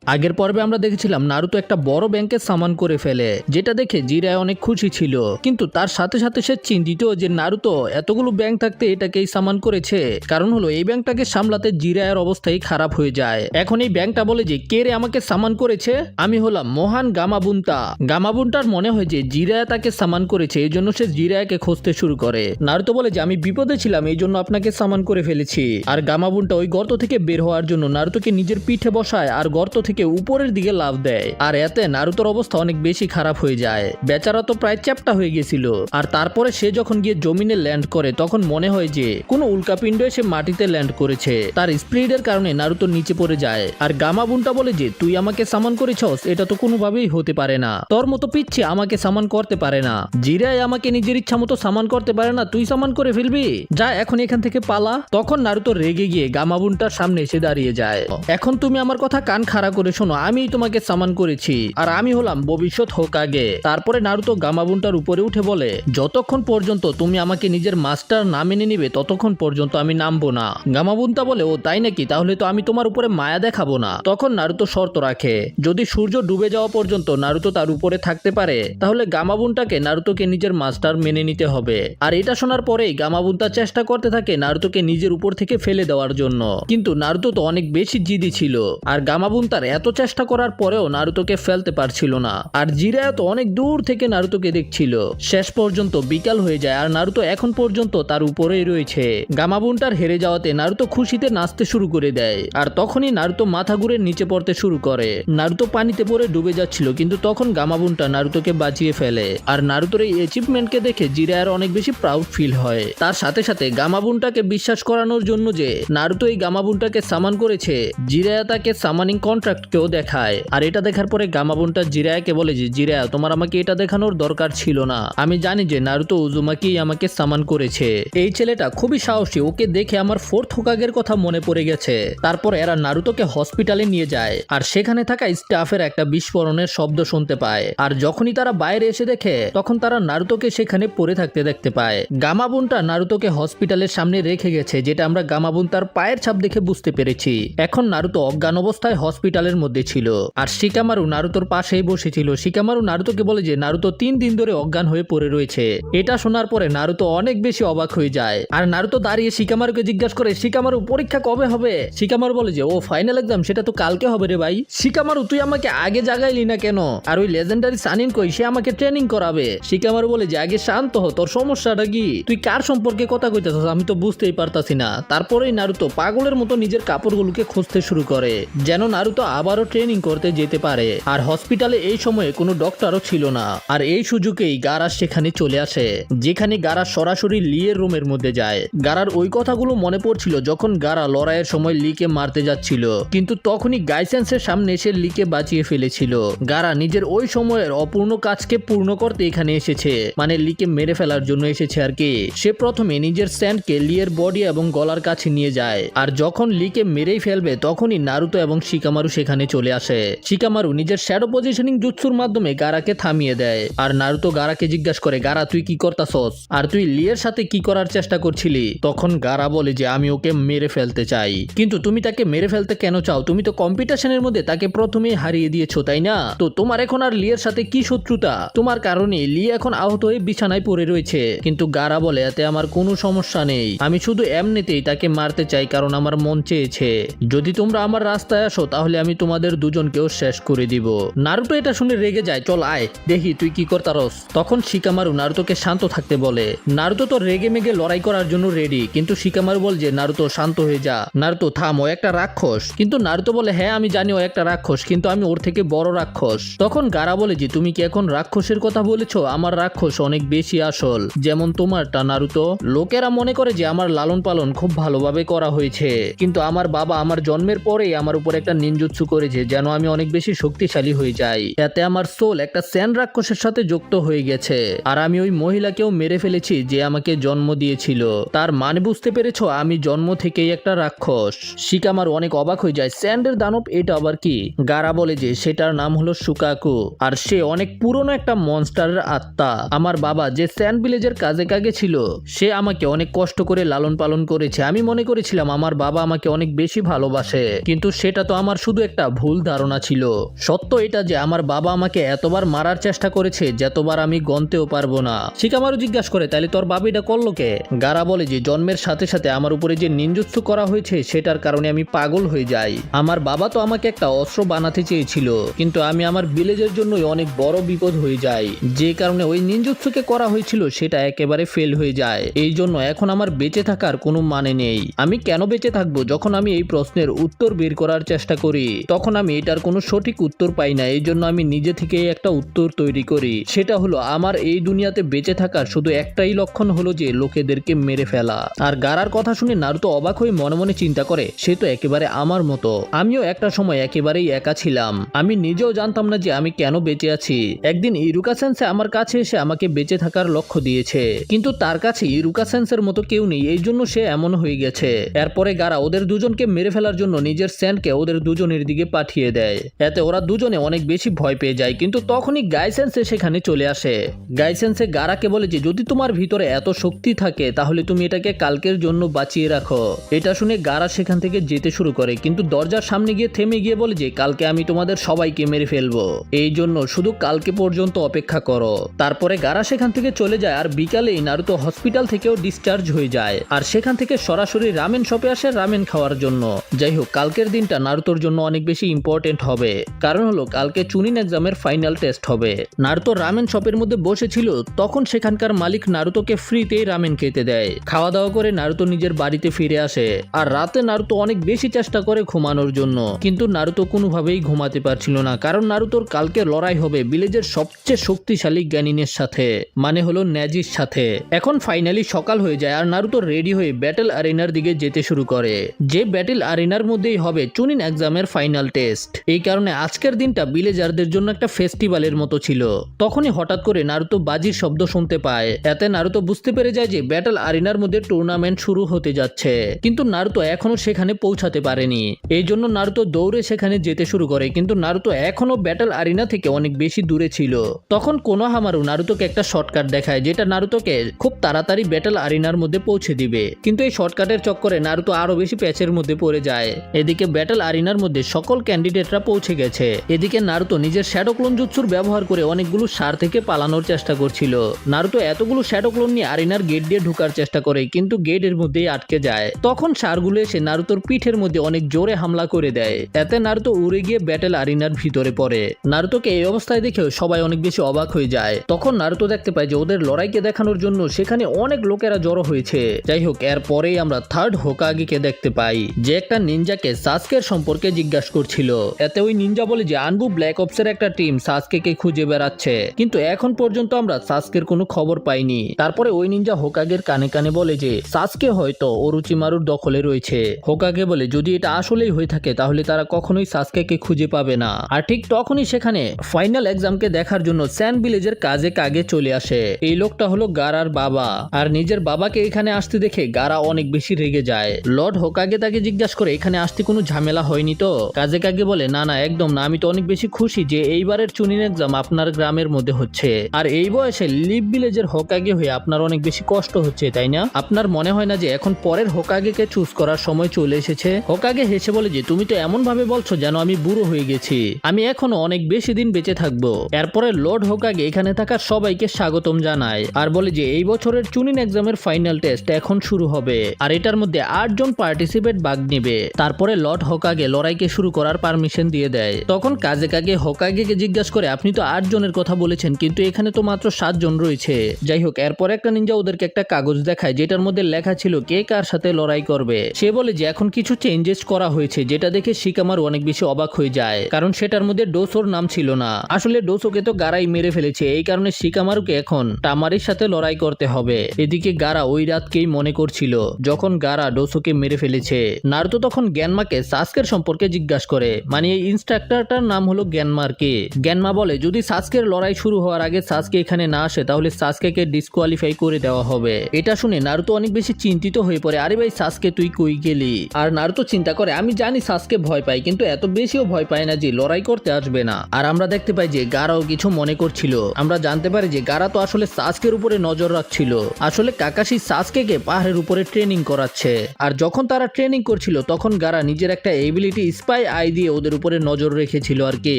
আগের পর্বে আমরা দেখেছিলাম নারুতো একটা বড় ব্যাংকের সামান করে ফেলে, যেটা দেখে জিরায় অনেক খুশি ছিল। কিন্তু তার সাথে সাথে সে চিন্তিত যে নারুতো এতগুলো ব্যাংক থাকতে এটাকেই সামান করেছে। কারণ হলো এই ব্যাংকটাকে সামলাতে জিরায়ের অবস্থাই খারাপ হয়ে যায়। এখন এই ব্যাংকটা বলে যে কে রে আমাকে সামান করেছে, আমি হলাম মহান গামাবুন্তা। গামাবুন্তার মনে হয় যে জিরায়া তাকে সামান করেছে, এই জন্য সে জিরায়াকে খুঁজতে শুরু করে। নারুতো বলে যে আমি বিপদে ছিলাম, এই জন্য আপনাকে সামান করে ফেলেছি। আর গামাবুন্তা ওই গর্ত থেকে বের হওয়ার জন্য নারুতোকে নিজের পিঠে বসায় আর গর্ত থেকে উপরের দিকে লাফ দেয়। আর এতে নারুতোর অবস্থা অনেক বেশি খারাপ হয়ে যায়। বেচারা তো প্রায় চ্যাপ্টা হয়ে গেছিল। আর তারপরে সে যখন গিয়ে জমিনে ল্যান্ড করে তখন মনে হয় যে কোনো উল্কাপিণ্ড এসে মাটিতে ল্যান্ড করেছে। তার স্পিডের কারণে নারুতো নিচে পড়ে যায়। আর গামাবুন্টা বলে যে তুই আমাকে সামান করেছস, এটা তো কোনোভাবেই হতে পারে না। তোর মতো পিচ্ছি আমাকে সামান করতে পারে না। জিরাই আমাকে নিজের ইচ্ছা মতো সামান করতে পারে না, তুই সামান করে ফেলবি, যা এখন এখান থেকে পালা। তখন নারুতো রেগে গিয়ে গামাবুন্টার সামনে এসে দাঁড়িয়ে যায়। এখন তুমি আমার কথা কান খাড়া করে শোনো, আমি তোমাকে সামান করেছি আর আমি হলাম ভবিষ্যৎ হোকাগে। তারপরে নারুতো গামাবুন্টার উপরে উঠে বলে যতক্ষণ পর্যন্ত তুমি আমাকে নিজের মাস্টার না মেনে নিবে ততক্ষণ পর্যন্ত আমি নামবো না। গামাবুন্তা বলে ও তাই নাকি, তাহলে তো আমি তোমার উপরে মায়া দেখাবো না। তখন নারুতো শর্ত রাখে যদি সূর্য ডুবে যাওয়া পর্যন্ত নারুতো তার উপরে থাকতে পারে তাহলে গামাবুন্টাকে নারুতোকে নিজের মাস্টার মেনে নিতে হবে। আর এটা শোনার পরেই গামাবুন্তা চেষ্টা করতে থাকে নারুতোকে নিজের উপর থেকে ফেলে দেওয়ার জন্য, কিন্তু নারুতো তো অনেক বেশি জিদি ছিল। আর গামাবুন্তার এত চেষ্টা করার পরেও নারুতোকে ফেলতে পারছিল না। আর জিরায়া তো অনেক দূর থেকে নারুতোকে দেখছিল। শেষ পর্যন্ত বিকাল হয়ে যায় আর নারুতো এখন পর্যন্ত তার উপরেই রয়েছে। গামাবুন্টার হেরে যাওয়াতে নারুতো খুশিতে নাচতে শুরু করে দেয়। আর তখনই নারুতো মাথা ঘুরে নিচে পড়তে শুরু করে। নারুতো পানিতে পড়ে ডুবে যাচ্ছিল, কিন্তু তখন গামাবুন্টা নারুতোকে বাঁচিয়ে ফেলে। আর নারুতোর এই অ্যাচিভমেন্টকে দেখে জিরায়ার অনেক বেশি প্রাউড ফিল হয়। তার সাথে সাথে গামাবুন্টাকে বিশ্বাস করানোর জন্য যে নারুতো এই গামাবুন্টাকে সামান করেছে, জিরায়া তাকে সামানিং কন্ট্রাক্টকেও দেখায়। আর এটা দেখার পরে গামাবুন্টা জিরায়াকে বলে যে জিরায়া তোমার আমাকে এটা দেখানোর দরকার ছিল না, আমি জানি যে নারুতো উজুমাকিই আমাকে সামান করেছে। এই ছেলেটা খুবই সাহসী, ওকে দেখে আমার ফোর্থ হোকাগের কথা মনে পড়ে গেছে। তারপর এরা নারুতোকে হসপিটালে নিয়ে যায় আর সেখানে থাকা স্টাফের একটা বিস্ফোরণের শব্দ শুনতে পায়। আর যখনই তারা বাইরে এসে দেখে তখন তারা নারুতোকে সেখানে পড়ে থাকতে দেখতে পায়। গামাবুন্টা নারুতোকে হসপিটালের সামনে রেখে গেছে, যেটা আমরা গামাবুন্তার পায়ের ছাপ দেখে বুঝতে পেরেছি। এখন নারুতো অজ্ঞান অবস্থায় হসপিটালের মধ্যে ছিল আর শিকামারু নারুতোর পাশেই বসেছিল। শিকামারু নারুতোকে বলে যে নারুতো 3 দিন ধরে অজ্ঞান হয়ে পড়ে রয়েছে। এটা শোনার পরে নারুতো অনেক বেশি অবাক হয়ে যায়। আর নারুতো দাঁড়িয়ে শিকামারুকে জিজ্ঞাসা করে শিকামারু পরীক্ষা কবে হবে। শিকামারু বলে যে ও ফাইনাল এক্সাম সেটা তো কালকে হবে রে ভাই। শিকামারু তুই আমাকে আগে জাগাইলি না কেন? আর ওই লেজেন্ডারি সানিন কই, সে আমাকে ট্রেনিং করাবে। শিকামারু বলে যে আগে শান্ত হ, তোর সমস্যাটা কি, তুই কার সম্পর্কে কথা কইতেছস আমি তো বুঝতেই পারতাছি না। তারপরেই নারুতো পাগলের মতো নিজের কাপড়গুলোকে খুঁজতে শুরু করে যেন নারুতো আবারও ট্রেনিং করতে যেতে পারে। আর হসপিটালে এই সময়ে কোনো ডক্টরও ছিল না। আর এই সুযোগেই গারা সেখানে চলে আসে, যেখানে গারা সরাসরি লিয়ের রুমের মধ্যে যায়। গারার ওই কথাগুলো মনে পড়ছিল যখন গারা লড়াইয়ের সময় লিকে মারতে যাচ্ছিল, কিন্তু তখনই গাইসেন্সের সামনে এসে লিকে বাঁচিয়ে ফেলেছিল। গারা নিজের ওই সময়ের অপূর্ণ কাজকে পূর্ণ করতে এখানে এসেছে, মানে লিকে মেরে ফেলার জন্য এসেছে আর কি। সে প্রথমে নিজের স্যান্ডকে লিয়ের বডি এবং গলার কাছে নিয়ে যায়। আর যখন লিকে মেরেই ফেলবে তখনই নারুতো এবং শিকামারু সেখানে চলে আসে। শিকামারু নিজের শ্যাডো পজিশনিং জুৎসুর মাধ্যমে গারাকে থামিয়ে দেয়। আর নারুতো গারাকে জিজ্ঞাসা করে গারা তুই কি করতাছস, আর তুই লিয়ের সাথে কি করার চেষ্টা করছিলি? তখন গারা বলে যে আমি ওকে মেরে ফেলতে চাই। কিন্তু তুমি তাকে মেরে ফেলতে কেন চাও? তুমি তো কম্পিটিশনের মধ্যে তাকে প্রথমেই হারিয়ে দিয়েছো, তাই না? তো তোমার এখন আর লিয়ের সাথে কি শত্রুতা? তোমার কারণে লিয়ে এখন আহত হয়ে বিছানায় পড়ে রয়েছে। কিন্তু গারা বলে এতে আমার কোনো সমস্যা নেই, আমি শুধু এমনিতেই তাকে মারতে চাই কারণ আমার মন চেয়েছে। যদি তোমরা আমার রাস্তায় আসো তাহলে আমি তোমাদের দুজনকেও শেষ করে দিব। নারুতো এটা শুনে রেগে যায়, চল আয় দেখি তুই কি করতারস। তখন শিকামারু নারুতোকে শান্ত থাকতে বলে। নারুতো তো রেগে মেগে লড়াই করার জন্য রেডি, কিন্তু শিকামারু বলে যে নারুতো শান্ত হয়ে যা, নারুতো থাম, ও একটা রাক্ষস। কিন্তু নারুতো বলে হ্যাঁ আমি জানি ও একটা রাক্ষস, কিন্তু আমি ওর থেকে বড় রাক্ষস। তখন গারা বলে যে তুমি কি এখন রাক্ষসের কথা বলেছো? আমার রাক্ষস অনেক বেশি আসল, যেমন তোমারটা নারুতো। লোকেরা মনে করে যে আমার লালন পালন খুব ভালোভাবে করা হয়েছে, কিন্তু আমার বাবা আমার জন্মের পরেই আমার উপর একটা নিনজুৎসু করেছে যেন আমি অনেক বেশি শক্তিশালী হয়ে যাই। এতে আমার সোল একটা স্যান রাক্ষসের সাথে যুক্ত হয়ে গেছে। আর আমি ওই মহিলাকেও মেরে ফেলেছি যে আমাকে জন্ম দিয়েছিল। তার মানে বুঝতে পেরেছো, আমি জন্ম থেকেই একটা রাক্ষস। শিকামারু অনেক অবাক হয়ে যায়, স্যান্ডের দানব এটা আবার কি? গারা বলে যে সেটার নাম হলো সুকাকু, আর সে অনেক পুরনো একটা মনস্টারের আত্মা। আমার বাবা যে স্যান্ড ভিলেজের কাজে কাজে ছিল সে আমাকে অনেক কষ্ট করে লালন পালন করেছে। আমি মনে করেছিলাম আমার বাবা আমাকে অনেক বেশি ভালোবাসে, কিন্তু সেটা তো আমার শুধু একটা ভুল ধারণা ছিল। সত্য এটা যে আমার বাবা আমাকে এতবার মারার চেষ্টা করেছে যতবার আমি গনতেও পারবো না। শিকামারু জিজ্ঞাসা করে, তাহলে তোর বাবা এটা করলো কে? গারা বলে যে জন্মের সাথে সাথে আমার উপরে যে নিনজুৎসু করা হয়েছে সেটার কারণে আমি পাগল হয়ে যাই। আমার বাবা তো আমাকে একটা অস্ত্র বানাতে চেয়েছিল, কিন্তু আমি আমার ভিলেজের জন্যই অনেক বড় বিপদ হয়ে যাই। যে কারণে ওই নিনজুৎসুকে করা হয়েছিল সেটা একেবারে ফেল হয়ে যায়। এই জন্য এখন আমার বেঁচে থাকার কোনো মানে নেই। আমি কেন বেঁচে থাকবো? যখন আমি এই প্রশ্নের উত্তর বের করার চেষ্টা করি তখন আমি এটার কোনো সঠিক উত্তর পাই না। এই জন্য আমি নিজে থেকেই একটা উত্তর তৈরি করি। সেটা হলো আমার এই দুনিয়াতে বেঁচে থাকার শুধু একটাই লক্ষণ হলো যে লোকেদেরকে মেরে ফেলা। আর গারার কথা শুনে নারুতো অবাক হয়ে মনে মনে চিন্তা করে, সে তো একেবারে আমার মতো। আমিও একটা সময় একেবারেই একা ছিলাম। আমি নিজেও জানতাম না যে আমি কেন বেঁচে আছি। একদিন ইরুকা সেন্সে আমার কাছে এসে আমাকে বেঁচে থাকার লক্ষ্য দিয়েছে, কিন্তু তার কাছে ইরুকা সেন্সের মতো কেউ নেই, এই জন্য সে এমন হয়ে গেছে। এরপরে গারা ওদের দুজনকে মেরে ফেলার জন্য নিজের সেনকে ওদের দুজনের দিকে পাঠিয়ে দেয়। এতে ওরা দুজনে অনেক বেশি ভয় পেয়ে যায়। কিন্তু তখনই গাইসেন্সে সেখানে চলে আসে। গাইসেন্সে গারাকে বলে যে যদি তোমার ভিতরে এত শক্তি থাকে তাহলে তুমি এটাকে কালকের জন্য বাঁচিয়ে রাখো। এটা শুনে গারা সেখান থেকে যেতে শুরু করে, কিন্তু দরজার সামনে গিয়ে থেমে গিয়ে বলে যে কালকে আমি তোমাদের সবাইকে মেরে ফেলবো, এই জন্য শুধু কালকে পর্যন্ত অপেক্ষা করো। তারপরে গারা সেখান থেকে চলে যায়। আর বিকালেই নারুতো হসপিটাল থেকেও ডিসচার্জ হয়ে যায় আর সেখান থেকে সরাসরি রামেন শপে আসে রামেন খাওয়ার জন্য। যাই হোক, কালকের দিনটা নারুতোর জন্য অনেক বেশি ইম্পর্টেন্ট হবে, কারণ হলো কালকে চুনিন এক্সামের ফাইনাল টেস্ট হবে। নারুতো রামেন শপের মধ্যে বসেছিল, তখন সেখানকার মালিক নারুতোকে ফ্রিতেই রামেন খেতে দেয়। খাওয়া দাওয়া করে নারুতো নিজের বাড়িতে ফিরে আসে। আর রাতে নারুতো অনেক বেশি চেষ্টা করে ঘুমানোর জন্য, কিন্তু নারুতো কোনোভাবেই ঘুমাতে পারছিল না, কারণ নারুতোর কালকে লড়াই হবে ভিলেজের সবচেয়ে শক্তিশালী জ্ঞানীনের সাথে, মানে হলো নেজির সাথে। এখন ফাইনালি সকাল হয়ে যায় আর নারুতো রেডি হয়ে ব্যাটেল আরিনার দিকে যেতে শুরু করে। যে ব্যাটেল আরিনার মধ্যেই হবে চুনিন এক্সামের ফাইনাল টেস্ট। এই কারণে আজকের দিনটা ভিলেজারদের জন্য একটা ফেস্টিভ্যালের মতো ছিল। তখনই হঠাৎ করে নারুতো বাজির শব্দ শুনতে পায়। এতে নারুতো বুঝতে পেরে যায় যে ব্যাটেল আরিনার মধ্যে টুর্নামেন্ট শুরু হতে যাচ্ছে, কিন্তু নারুতো এখনো সেখানে পৌঁছাতে পারেনি। এই জন্য নারুতো দৌড়ে সেখানে যেতে শুরু করে, কিন্তু নারুতো এখনো ব্যাটেল আরিনা থেকে অনেক বেশি দূরে ছিল। তখন কোনোহামারু নারুতোকে একটা শর্টকাট দেখায়, যেটা নারুতোকে খুব তাড়াতাড়ি ব্যাটেল আরিনার মধ্যে পৌঁছে দিবে। কিন্তু এই শর্টকাটের চক্করে নারুতো আরো বেশি প্যাচের মধ্যে পড়ে যায়। এদিকে ব্যাটেল আরিনার মধ্যে সকল ক্যান্ডিডেটরা পৌঁছে গেছে। এদিকে নারুতো নিজের শ্যাডো ক্লোন জুৎসুর ব্যবহার করে অনেকগুলো সার থেকে পালানোর চেষ্টা করছিল। নারুতো এতগুলো শ্যাডো ক্লোন নিয়ে আরিনার গেট দিয়ে ঢোকার চেষ্টা করে, কিন্তু গেটের মধ্যেই আটকে যায়। তখন সারগুলো এসে নারুতোর পিঠের মধ্যে অনেক জোরে হামলা করে দেয়। এতে নারুতো উড়ে গিয়ে ব্যাটেল আরিনার ভিতরে পড়ে। নারুতোকে এই অবস্থায় দেখেও সবাই অনেক বেশি অবাক হয়ে যায়। তখন নারুতো দেখতে পায় যে ওদের লড়াইকে দেখানোর জন্য সেখানে অনেক লোকেরা জড়ো হয়েছে। যাই হোক, এরপরেই আমরা থার্ড হোকাগেকে দেখতে পাই, যে একটা নিনজাকে সাসকের সম্পর্কে জিজ্ঞাসা করছিল। এতে ওই নিনজা বলে যে আনবু ব্ল্যাক অপসের একটা টিম সাসকেকে খুঁজে বেড়াচ্ছে, কিন্তু এখন পর্যন্ত আমরা সাসকের কোনো খবর পাইনি। তারপরে ওই নিনজা হোকাগের কানে কানে বলে যে সাসকে হয়তো ওরুচিমারুর দখলে রয়েছে। হোকাগে বলে যদি এটা আসলেই হয়ে থাকে তাহলে তারা কখনোই সাসকেকে খুঁজে পাবে না। আর ঠিক তখনই সেখানে ফাইনাল এক্সামকে দেখার জন্য স্যান্ড ভিলেজের কাজে কাগে চলে আসে। এই লোকটা হলো গারার বাবা। আর নিজের বাবাকে এখানে আসতে দেখে গারা অনেক বেশি রেগে যায়। লর্ড হোকাগে তাকে জিজ্ঞাসা করে এখানে আসতে কোনো ঝামেলা হয়নি তো? কাজে কাগে বলে না না, একদম না, আমি তো অনেক বেশি খুশি যে এইবারের চুনিন এক্সাম আপনার গ্রামের মধ্যে হচ্ছে। আর এই বয়সে লিভ ভিলেজের হোকাগে হয়ে আপনার অনেক বেশি কষ্ট হচ্ছে, তাই না? আপনার মনে হয় না যে এখন পরের হোকাগেকে চুজ করার সময় চলে এসেছে? হোকাগে হেসে বলে যে তুমি তো এমন ভাবে বলছো যেন আমি বুড়ো হয়ে গেছি, আমি এখনো অনেক বেশি দিন বেঁচে থাকবো। এরপরে লর্ড হোকাগে এখানে থাকা সবাইকে স্বাগতম জানায় আর বলে যে এই বছরের চুনিন এক্সামের ফাইনাল টেস্ট এখন শুরু হবে আর এটার মধ্যে 8 জন পার্টিসিপেট ভাগ নেবে। তারপরে লর্ড হোকাগে লড়াইকে শুরু করার পারমিশন দিয়ে দেয়। তখন কাজে কাগে হোকাগেকে জিজ্ঞাসা করে আপনি তো 8 জনের কথা বলেছেন, কিন্তু এখানে তো মাত্র 7 জন রয়েছে। যাই হোক, এরপর একটা নিনজা ওদেরকে একটা কাগজ দেখায় যেটার মধ্যে লেখা ছিল কে কার সাথে লড়াই করবে। সে বলে যে এখন কিছু চেঞ্জেস করা হয়েছে, যেটা দেখে শিকামারু অনেক বেশি অবাক হয়ে যায়, কারণ সেটার মধ্যে ডোসোর নাম ছিল না। আসলে ডোসোকে তো গারাই মেরে ফেলেছে, এই কারণে শিকামারুকে এখন তামারির সাথে লড়াই করতে হবে। এদিকে গারা ওই রাতকেই মনে করছিল যখন গারা ডোসোকে মেরে ফেলেছে। নারুতো তখন গ্যানমাকে সাসকের সম্পর্কে জিজ্ঞাসা করে, মানে এই ইনস্ট্রাক্টরটার নাম হলো গ্যানমার কে? গ্যানমা বলে যদি সাসকের লড়াই শুরু হওয়ার আগে সাসকে এখানে না আসে তাহলে সাসকেকে ডিসকোয়ালিফাই করে দেওয়া হবে। এটা শুনে নারুতো অনেক বেশি চিন্তিত হয়ে পড়ে, আরে ভাই সাসকে তুই কই গেলি? আর নারুতো চিন্তা করে আমি জানি সাসকে ভয় পায়, কিন্তু এত বেশিও ভয় পায় না যে লড়াই করতে আসবে না। আর আমরা দেখতে পাই যে গারাও কিছু মনে করছিল। আমরা জানতে পারি যে গারা তো আসলে সাসকের উপরে নজর রাখছিল। আসলে কাকাশি সাসকেকে পাহাড়ের উপরে ট্রেনিং করাচ্ছে। আর যখন তারা ট্রেনিং করছিল তখন গারা নিজের একটা এবিলিটি স্পাই আই আই দিয়ে ওদের উপরে নজর রেখেছিল আর কি।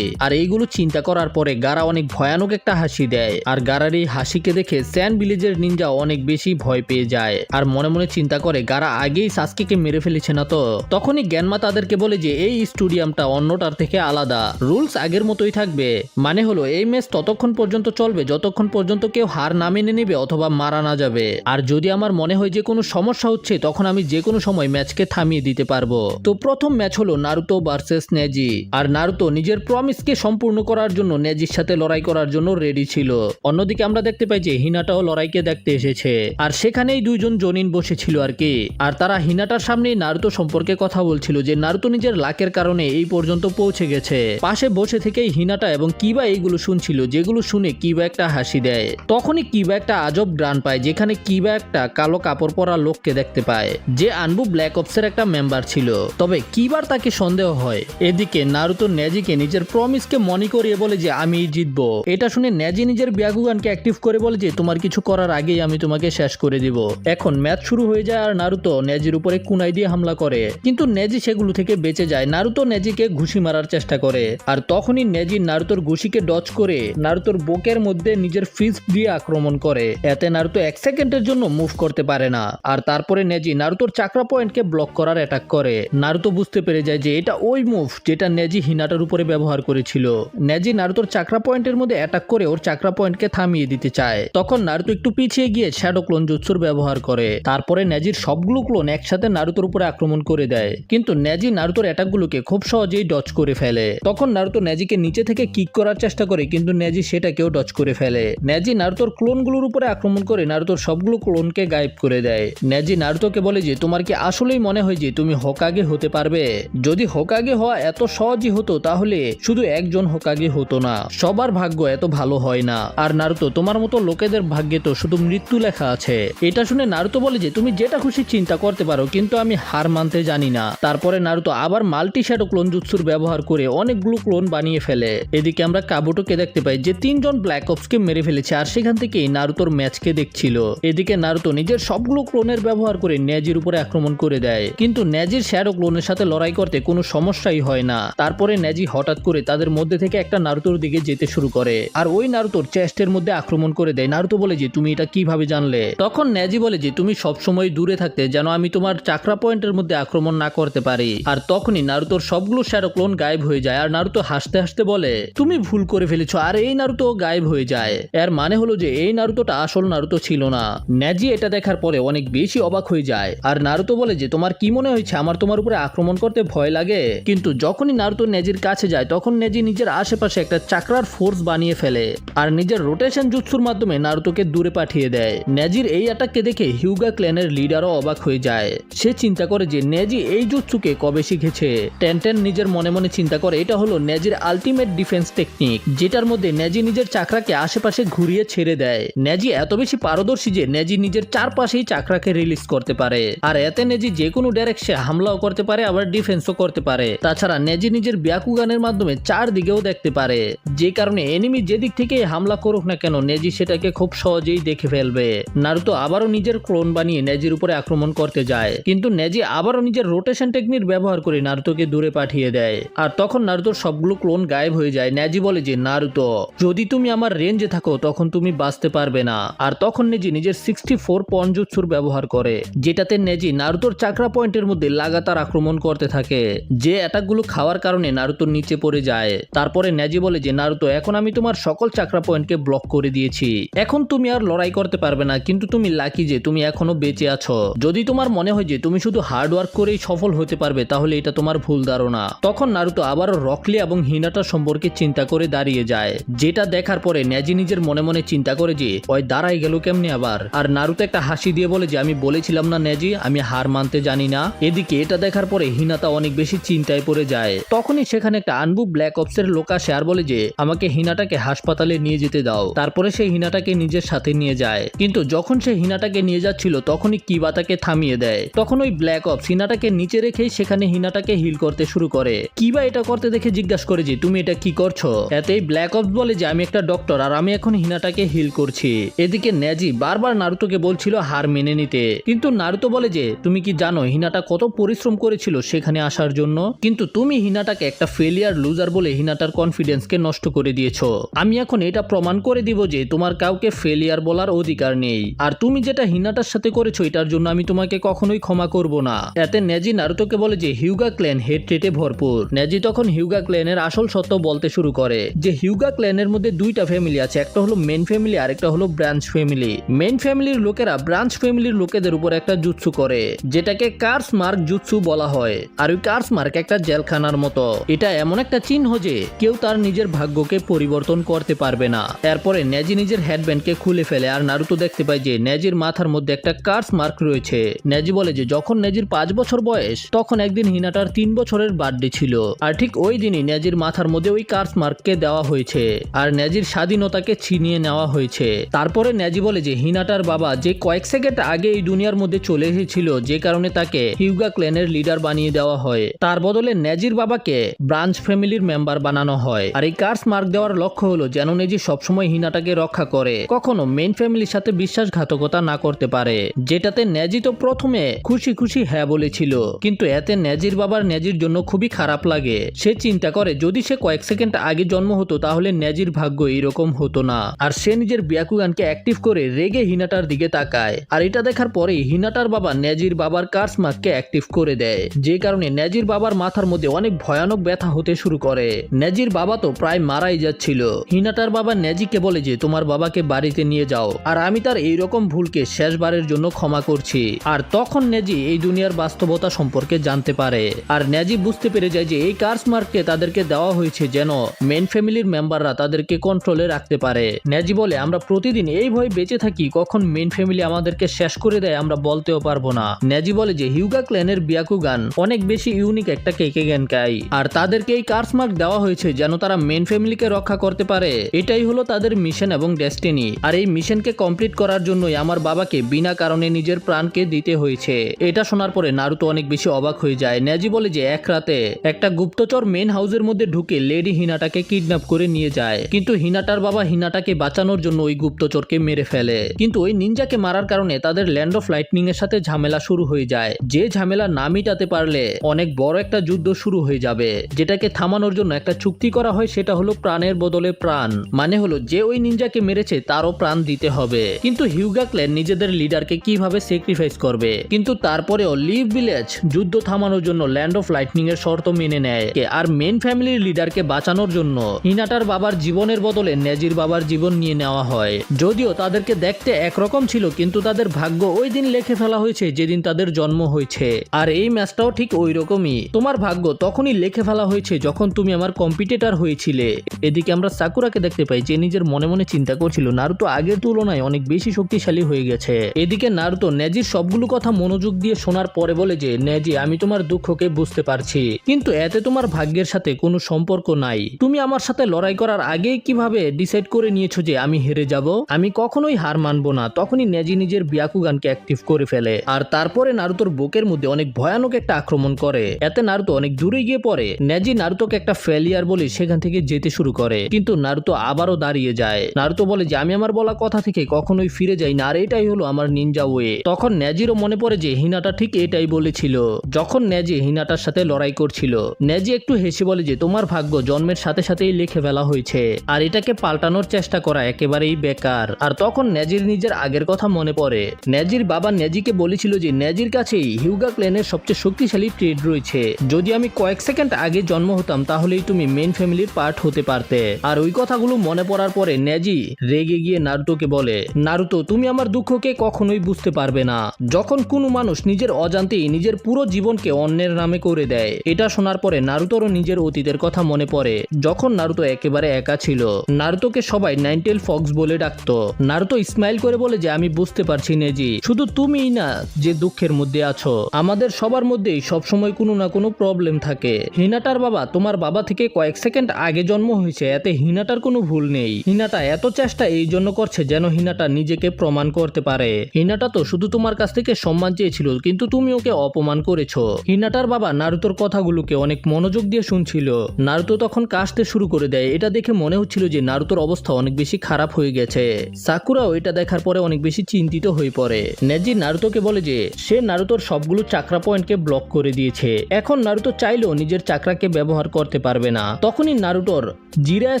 আর এইগুলো চিন্তা করার পরে গারা অনেক ভয়ানক একটা হাসি দেয়, আর গারার এই হাসিকে দেখে স্যান্ড ভিলেজের নিনজা অনেক বেশি ভয় পেয়ে যায় আর মনে মনে চিন্তা করে গারা আগেই সাসকেকে মেরে ফেলেছে না তো। তখনই গ্যানমা তাদেরকে বলে যে এই স্টেডিয়ামটা অন্যটার থেকে আলাদা, রুলস আগের মতোই থাকবে, মানে হলো এই ম্যাচ ততক্ষণ পর্যন্ত চলবে যতক্ষণ পর্যন্ত কেউ হার না মেনে নেবে অথবা মারা না যাবে, আর যদি আমার মনে হয় যে কোনো সমস্যা হচ্ছে তখন আমি যে কোনো সময় ম্যাচকে থামিয়ে দিতে পারবো। তো প্রথম ম্যাচ হলো নারুতো ভার্সেস নেজি, আর নারুতো নিজের প্রমিসকে সম্পূর্ণ করার জন্য নেজির সাথে লড়াই করার জন্য রেডি ছিল। অন্যদিকে আমরা দেখতে পাই যে হিনাটাও লড়াইকে দেখতে এসেছে, আর সেখানেই দুইজন জনিন বসেছিল আর কি। আর তারা হিনাটার সামনে নারুতো সম্পর্কে কথা বলছিল যে নারুতো নিজের লাকের কারণে এই পর্যন্ত পৌঁছে গেছে। পাশে বসে থেকেই হিনাটা এবং কিবা এইগুলো শুনছিল, যেগুলো শুনে কিবা একটা হাসি দেয়। তখনই কিবা একটা আজব গ্রান পায়, যেখানে কিবা একটা কালো কাপড় পরা লোককে দেখতে পায় যে আনবু ব্ল্যাক অপসের একটা মেম্বার ছিল। তবে কিবার তাকে সন্দেহ হয়। এদিকে নারুতো নেজিকে নিজের প্রমিসকে মনে করিয়ে বলে যে আমি জিতবো। এটা শুনে নেজি নিজের ব্যাগুগানকে অ্যাক্টিভ করে বলে যে তোমার কিছু করার আগেই আমি তোমাকে শেষ করে দিব। এখন ম্যাচ শুরু হয়ে যায় আর নারুতো নেজির উপরে কুনাই দিয়ে হামলা করে, কিন্তু নেজি সেগুলো থেকে বেঁচে যায়। নারুতো নেজিকে ঘুষি মারার চেষ্টা করে, আর তখনই নেজি নারুতোর ঘুষিকে ডজ করে নারুতোর বুকের মধ্যে নিজের ফিস্ট দিয়ে আক্রমণ করে। এতে নারুতো 1 সেকেন্ডের জন্য মুভ করতে পারে না। আর তারপরে নেজি নারুতোর চাকরা পয়েন্টকে ব্লক করার অ্যাটাক করে। নারুতো বুঝতে পেরে যায় যে এটা ওই মুভ যেটা নেজি হিনাটার উপরে ব্যবহার করেছিল। নেজি নারুতোর চাকরা পয়েন্টের মধ্যে অ্যাটাক করে ওর চাকরা পয়েন্টকে থামিয়ে দিতে চায়। তখন নারুতো একটু পিছিয়ে গিয়ে শ্যাডো ক্লোন জুৎসুর ব্যবহার করে। তারপরে নেজির সবগুলো ক্লোন একসাথে নারুতোর উপরে আক্রমণ করে দেয়, কিন্তু নেজি নারুতোর অ্যাটাকগুলোকে খুব সহজেই ডজ করে ফেলে। তখন নারুতো নেজিকে নিচে থেকে কিক করার চেষ্টা করে, কিন্তু নেজি সেটাকেও ডজ করে ফেলে। নেজি নারুতোর ক্লোনগুলোর উপরে আক্রমণ করে নারুতোর সবগুলো ক্লোনকে গায়েব করে দেয়। নেজি নারুতোকে বলে যে তোমার কি আসলেই মনে হয় যে তুমি হোকাগে হতে পারবে? যদি হোকাগে হওয়া এত সহজই হতো তাহলে শুধু একজন হোকাগে হতো না, সবার ভাগ্য এত ভালো হয় না। আর নারুতো তোমার মতো লোকেদের ভাগ্যে তো শুধু মৃত্যু লেখা আছে। এটা শুনে নারুতো বলে যে তুমি যেটা খুশি চিন্তা করতে পারো, কিন্তু আমি হার মানতে জানি না। তারপরে নারুতো আবার মাল্টি শ্যাডো ক্লোন জুৎসুর ব্যবহার করে অনেকগুলো ক্লোন বানিয়ে ফেলে। এদিকে আমরা কাবুটোকে দেখতে পাই যে 3 জন ব্ল্যাক অপসকে মেরে ফেলেছে, আর সেখান থেকেই নারুতোর ম্যাচকে দেখছিল। এদিকে নারুতো নিজের সবগুলো ক্লোনের ব্যবহার করে নেজির উপরে আক্রমণ করে দেয়, কিন্তু নেজির শ্যাডো ক্লোনের সাথে লড়াই করতে কোনো সমস্যাই হয় না। তারপরে নেজি হঠাৎ করে তাদের মধ্যে থেকে একটা নারুতোর দিকে যেতে শুরু করে, আর ওই নারুতোর চেস্টের মধ্যে আক্রমণ করে দেয়। নারুতো বলে যে তুমি এটা কিভাবে জানলে? তখন নেজি বলে যে তুমি সবসময় দূরে থাকতে যেন আমি তোমার চাকরা পয়েন্টের মধ্যে আক্রমণ না করতে পারি। আর তখনই নারুতোর সবগুলো শ্যাডো ক্লোন গায়েব হয়ে যায়, আর নারুতো হাসতে হাসতে বলে তুমি ভুল করে ফেলেছো। আর এই নারুতো গায়েব হয়ে যায়। এর মানে হলো যে এই নারুতোটা আসল নারুতো ছিল না। নেজি এটা দেখার পরে অনেক বেশি অবাক হয়ে যায়, আর নারুতো বলে যে তোমার কি মনে হয়েছে আমার তোমার উপরে আক্রমণ করতে ভয় লাগে? কিন্তু যখনই নারুতো নেজির কাছে যায় তখন নেজি নিজের আশেপাশে একটা চাকরার ফোর্স বানিয়ে ফেলে, আর নিজের রোটেশন জুৎসুর মাধ্যমে নারুতোকে দূরে পাঠিয়ে দেয়। নেজির এই অ্যাটাককে দেখে হিউগা ক্ল্যানের লিডারও অবাক হয়ে যায়। সে চিন্তা করে যে নেজি এই জুৎসুকে কবে শিখেছে। টেনটেন নিজের মনে মনে চিন্তা করে এটা হলো নেজির আলটিমেট ডিফেন্স টেকনিক, যেটার মধ্যে নেজি নিজের চাকরাকে আশেপাশে ঘুরিয়ে ছেড়ে দেয়। নেজি এত বেশি পারদর্শী যে নেজি নিজের চারপাশেই চাকরাকে রিলিজ করতে পারে, আর এতে নেজি যে কোনো ডাইরেকশনে হামলাও করতে পারে আবার ডিফেন্সও করতে পারে। তাছাড়া নেজি নিজের ব্যাকুগানের মাধ্যমে চারদিকেও দেখতে পারে, যে কারণে এনিমি যেদিক থেকে হামলা করুক না কেন নেজি সেটাকে খুব সহজেই দেখে ফেলবে। নারুতো আবারও নিজের ক্লোন বানিয়ে নেজির উপরে আক্রমণ করতে যায়, কিন্তু নেজি আবারও নিজের রোটেশন টেকনিক ব্যবহার করে নারুতোকে দূরে পাঠিয়ে দেয়। আর তখন নারুতোর সবগুলো ক্লোন গায়েব হয়ে যায়। নেজি বলে যে নারুতো যদি তুমি আমার রেঞ্জে থাকো তখন তুমি বাঁচতে পারবে না। আর তখন নেজি নিজের 64 পঞ্জুৎসুর ব্যবহার করে, যেটাতে নেজি নারুতোর চাকরা পয়েন্টের মধ্যে লাগাতার আক্রমণ করতে থাকে, যে অ্যাটাকগুলো খাওয়ার কারণে নারুতো নিচে পড়ে যায়। তারপরে নেজি বলে যে নারুতো এখন আমি তোমার সকল চাকরা পয়েন্টকে ব্লক করে দিয়েছি, এখন তুমি আর লড়াই করতে পারবে না, কিন্তু তুমি লাকি যে তুমি এখনো বেঁচে আছো। যদি তোমার মনে হয় যে তুমি শুধু হার্ড ওয়ার্ক করেই সফল হতে পারবে তাহলে এটা তোমার ভুল ধারণা। তখন নারুতো আবারও রকলি এবং হিনাটা সম্পর্কে চিন্তা করে দাঁড়িয়ে যায়, যেটা দেখার পরে নেজি নিজের মনে মনে চিন্তা করে যে ওই দাঁড়াই গেল কেমনি আবার। আর নারুতো একটা হাসি দিয়ে বলে যে আমি বলেছিলাম না নেজি আমি হার মানতে জানি না। এদিকে এটা দেখার পরে হিনাতা অনেক বেশি চিন্তায় পড়ে যায়। তখনই সেখানে একটা আনবু ব্ল্যাক অপসের লোক আসে আর বলে যে আমাকে হিনাটাকে হাসপাতালে নিয়ে যেতে দাও। তারপরে সে হিনাটাকে নিজের সাথে নিয়ে যায়, কিন্তু যখন সে হিনাটাকে নিয়ে যাচ্ছিল তখনই কিবা তাকে থামিয়ে দেয়। তখন ওই ব্ল্যাক অপস হিনাটাকে নিচে রেখেই সেখানে হিনাটাকে হিল করতে শুরু করে। কিবা এটা করতে দেখে জিজ্ঞাসা করে যে তুমি এটা কি করছো? এতেই ব্ল্যাক অপস বলে যে আমি একটা ডক্টর আর আমি এখন হিনাটাকে হিল করছি। এদিকে নেজি বারবার নারুতোকে বলছিল হার মেনে নিতে, কিন্তু নারুতো বলে যে তুমি কি জানো হিনাটা কত পরিশ্রম করেছিল সেখানে আসার জন্য? কিন্তু তুমি হিনাটাকে একটা ফেলিয়ার লুজার বলে হিনাটার কনফিডেন্সকে নষ্ট করে দিয়েছো। আমি এখন এটা প্রমাণ করে দিব যে তোমার কাউকে ফেলিয়ার বলার অধিকার নেই, আর তুমি যেটা হিনাটার সাথে করেছো এটার জন্য আমি তোমাকে কখনোই ক্ষমা করব না। এতে নেজি নারুতোকে বলে যে হিউগা ক্ল্যান হেট্রেটে ভরপুর। নেজি তখন হিউগা ক্ল্যানের আসল সত্য বলতে শুরু করে যে হিউগা ক্ল্যানের মধ্যে দুইটা ফ্যামিলি আছে, একটা হলো মেন ফ্যামিলি আর একটা হলো ব্রাঞ্চ ফ্যামিলি। মেন ফ্যামিলির লোকেরা ব্রাঞ্চ ফ্যামিলির লোকেদের উপর একটা জুৎসু করে যেটাকে কার্স মার্ক জুৎসু বলা হয়, আর ওই কার্স মার্ক একটা জেলখানার মতো। এটা এমন একটা চিহ্ন যে কেউ তার নিজের ভাগ্যকে পরিবর্তন করতে পারবে না। এরপরে নেজি নিজের হেডব্যান্ডকে খুলে ফেলে আর নারুতো দেখতে পায় যে নেজির মাথার মধ্যে একটা কার্স মার্ক রয়েছে। নেজি বলে যে যখন নেজির 5 বছর বয়স তখন একদিন হিনাটার 3 বছরের বার্থডে ছিল, আর ঠিক ওই দিনই নেজির মাথার মধ্যে ওই কার্স মার্ককে দেওয়া হয়েছে আর নেজির স্বাধীনতাকে ছিনিয়ে নেওয়া হয়েছে। তারপরে নেজি বলে যে হিনাটার বাবা যে কয়েক সেকেন্ড আগে এই দুনিয়ার মধ্যে চলে এসেছিল, যে কারণে তাকে হিউগা ক্ল্যানের লিডার বানিয়ে দেওয়া হয়, তার বদলে নেজির বাবাকে ব্রাঞ্চ ফ্যামিলির মেম্বার বানানো হয়। আর এই কার্স মার্ক দেওয়ার লক্ষ্য হলো যেন নেজি সবসময় হিনাটাকে রক্ষা করে, কখনো মেন ফ্যামিলির সাথে বিশ্বাসঘাতকতা না করতে পারে। যেটাতে নেজি তো প্রথমে খুশি খুশি হ্যাঁ বলেছিল, কিন্তু এতে নেজির বাবার নেজির জন্য খুবই খারাপ লাগে। সে চিন্তা করে যদি সে কয়েক সেকেন্ড আগে জন্ম হতো তাহলে নেজির ভাগ্য এইরকম হতো না। আর সে নিজের ব্যাকুগানকে অ্যাক্টিভ করে রেগে হিনাটার দিকে তাকায়, আর এটা দেখার পরে হিনাটার বাবা নেজির বাবার কার্স মার্ককে অ্যাক্টিভ করে দেয়, যে কারণে নেজির বাবার মাথার মধ্যে অনেক ভয়ানক ব্যথা হতে শুরু করে। নেজির বাবা তো প্রায় মারাই যাচ্ছিল। হিনাটার বাবা নেজিকে বলে যে তোমার বাবাকে বাড়িতে নিয়ে যাও, আর আমি তার এইরকম ভুলকে শেষবারের জন্য ক্ষমা করছি। আর তখন নেজি এই দুনিয়ার বাস্তবতা সম্পর্কে জানতে পারে, আর নেজি বুঝতে পেরে যায় যে এই কার্স মার্ককে তাদেরকে দেওয়া হয়েছে যেন মেন ফ্যামিলির মেম্বাররা তাদেরকে কন্ট্রোলে রাখতে পারে। নেজি বলে আমরা প্রতিদিন এই ভয়ে বেঁচে থাকি কখন মেন ফ্যামিলি আমাদেরকে শেষ করে দেয় আমরা বলতেও পারবো না। নেজি বলে যে হিউগা ক্ল্যানের ব্যাকুগান অনেক বেশি ইউনিক একটা কেকেগেনকাই, আর তাদেরকে এই কার্স মার্ক দেওয়া হয়েছে যেন তারা মেন ফ্যামিলিকে রক্ষা করতে পারে। এটাই হলো তাদের মিশন এবং ডেস্টিনি, আর এই মিশনকে কমপ্লিট করার জন্যই আমার বাবাকে বিনা কারণে নিজের প্রাণকে দিতে হয়েছে। এটা শোনার পরে নারুতো অনেক বেশি অবাক হয়ে যায়। নেজি বলে যে এক রাতে একটা গুপ্তচর মেন হাউসের মধ্যে ঢুকে লেডি হিনাটাকে কিডন্যাপ করে নিয়ে যায়, কিন্তু হিনাটার বাবা হিনাটাকে বাঁচানোর জন্য ওই গুপ্তচরকে মেরে ফেলে। কিন্তু ওই নিনজাকে মারার কারণে তাদের ল্যান্ড অফ লাইটনিং এর সাথে ঝামেলা শুরু হয়ে যায়, যে ঝামেলা না মিটাতে পারলে অনেক বড় একটা যুদ্ধ শুরু হয়ে যাবে, যেটাকে থামানোর জন্য একটা চুক্তি করা হয়, সেটা হলো প্রাণের বদলে প্রাণ। মানে হলো যে ওই নিনজাকে মেরেছে তারও প্রাণ দিতে হবে। কিন্তু হিউগা ক্ল্যান নিজেদের লিডারকে কিভাবে স্যাক্রিফাইস করবে, কিন্তু তারপরেও লিভ ভিলেজ যুদ্ধ থামানোর জন্য ল্যান্ড অফ লাইটনিং এর শর্ত মেনে নেয়, আর মেন ফ্যামিলির লিডারকে বাঁচানোর জন্য হিনাটার বাবার জীবনের বদলে নেজির বাবার জীবন নিয়ে নেওয়া হয়। যদিও তাদেরকে দেখতে একরকম ছিল, কিন্তু তাদের ভাগ্য ওই দিন লিখে ফেলা হয়েছে যেদিন তাদের জন্ম হয়েছে। আর এই ম্যাচটাও ঠিক ওই রকমই, তোমার ভাগ্য তখনই লিখে ফেলা হয়েছে যখন তুমি আমার কম্পিটিটর হয়েছিলে। এদিকে আমরা সাকুরাকে দেখতে পাই যে নিজের মনে মনে চিন্তা করছিল নারুতো আগের তুলনায় অনেক বেশি শক্তিশালী হয়ে গেছে। এদিকে নারুতো নেজির সবগুলো কথা মনোযোগ দিয়ে শোনার পরে বলে যে নেজি আমি তোমার দুঃখকে বুঝতে পারছি, কিন্তু এতে তোমার ভাগ্যের সাথে কোনো সম্পর্ক নাই। তুমি আমার সাথে লড়াই করার আগেই কিভাবে ডিসাইড করে নিয়েছো যে আমি হেরে যাব? আমি কখনোই হার মানবো না। তখনই নেজি নিজের ব্যাকুগানকে অ্যাক্টিভ করে ফেলে, আর তারপরে নারুতোর বুকের মধ্যে অনেক ভয়ানক একটা আক্রমণ করে। এতে নারুতো অনেক দূরে গিয়ে পড়ে। নেজি নারুতোকে একটা ফেলিয়ার বলে সেখান থেকে যেতে শুরু করে, কিন্তু নারুতো আবারও দাঁড়িয়ে যায়। নারুতো বলে যে আমি আমার বলা কথা থেকে কখনোই ফিরে যাই না, আর এটাই হলো আমার নিনজা ওয়ে। তখন নেজিরও মনে পড়ে যে হিনাটা ঠিক এটাই বলেছিল যখন নেজি হিনাটার সাথে লড়াই করছিল। নেজি একটু হেসে বলে যে তোমার ভাগ্য জন্মের সাথে সাথেই লিখে ফেলা হয়েছে, আর এটাকে পাল্টানোর চেষ্টা করা একেবারেই বেকার। আর তখন নেজির নিজের আগের কথা মনে পড়ে। নেজির বাবা নেজিকে বলেছিল যে নেজির কাছেই হিউগা ক্ল্যানের সবচেয়ে শক্তিশালী ট্রেড রয়েছে, যদি আমি কয়েক সেকেন্ড আগে জন্ম হতাম তাহলেই তুমি মেন ফ্যামিলির পার্ট হতে পারতে। আর ওই কথাগুলো মনে পড়ার পরে নেজি রেগে গিয়ে নারুতোকে বলে নারুতো তুমি আমার দুঃখকে কখনোই বুঝতে পারবে না। যখন কোনো মানুষ নিজের অজান্তেই নিজের পুরো জীবনকে অন্যের নামে করে দেয়। এটা শোনার পরে নারুতোরও নিজের অতীতের কথা মনে পড়ে, যখন নারুতো একেবারে একা ছিল। নারুতোকে সবাই নাইনটেল ফক্স বলে ডাকতো। নারুতো স্মাইল করে বলে যে আমি বুঝতে পারছি নেজি, শুধু তুমিই না যে দুঃখের মধ্যে আছো, আমাদের সবার মধ্যেই সবসময় কোনো না কোনো প্রবলেম থাকে। হিনাটার বাবা তোমার বাবা থেকে কয়েক সেকেন্ড আগে জন্ম হয়েছে, এতে হিনাটার কোনো ভুল নেই। হিনাটা এত চেষ্টা এই জন্য করছে যেন হিনাটা নিজেকে প্রমাণ করতে পারে। হিনাটা তো শুধু তোমার কাছ থেকে সম্মান চেয়েছিল, কিন্তু তুমি ওকে অপমান করেছো। হিনাটার বাবা নারুতোর কথাগুলোকে অনেক মনোযোগ দিয়ে শুনছিল। নারুতো তখন কাশতে শুরু করে দেয়। এটা দেখে মনে হচ্ছিল যে নারুতোর অবস্থা অনেক বেশি খারাপ হয়ে গেছে। সাকুরাও এটা দেখার পরে অনেক বেশি চিন্তিত হয়ে পড়ে। নেজি নারুতোকে বলে যে সে নারুতোর সবগুলো চাকরা পয়েন্টকে ব্লক করে দিয়েছে, এখন এখন নারুতো চাইলেও নিজের চাকরাকে ব্যবহার করতে পারবে না। তখনই নারুটোর জিরায়া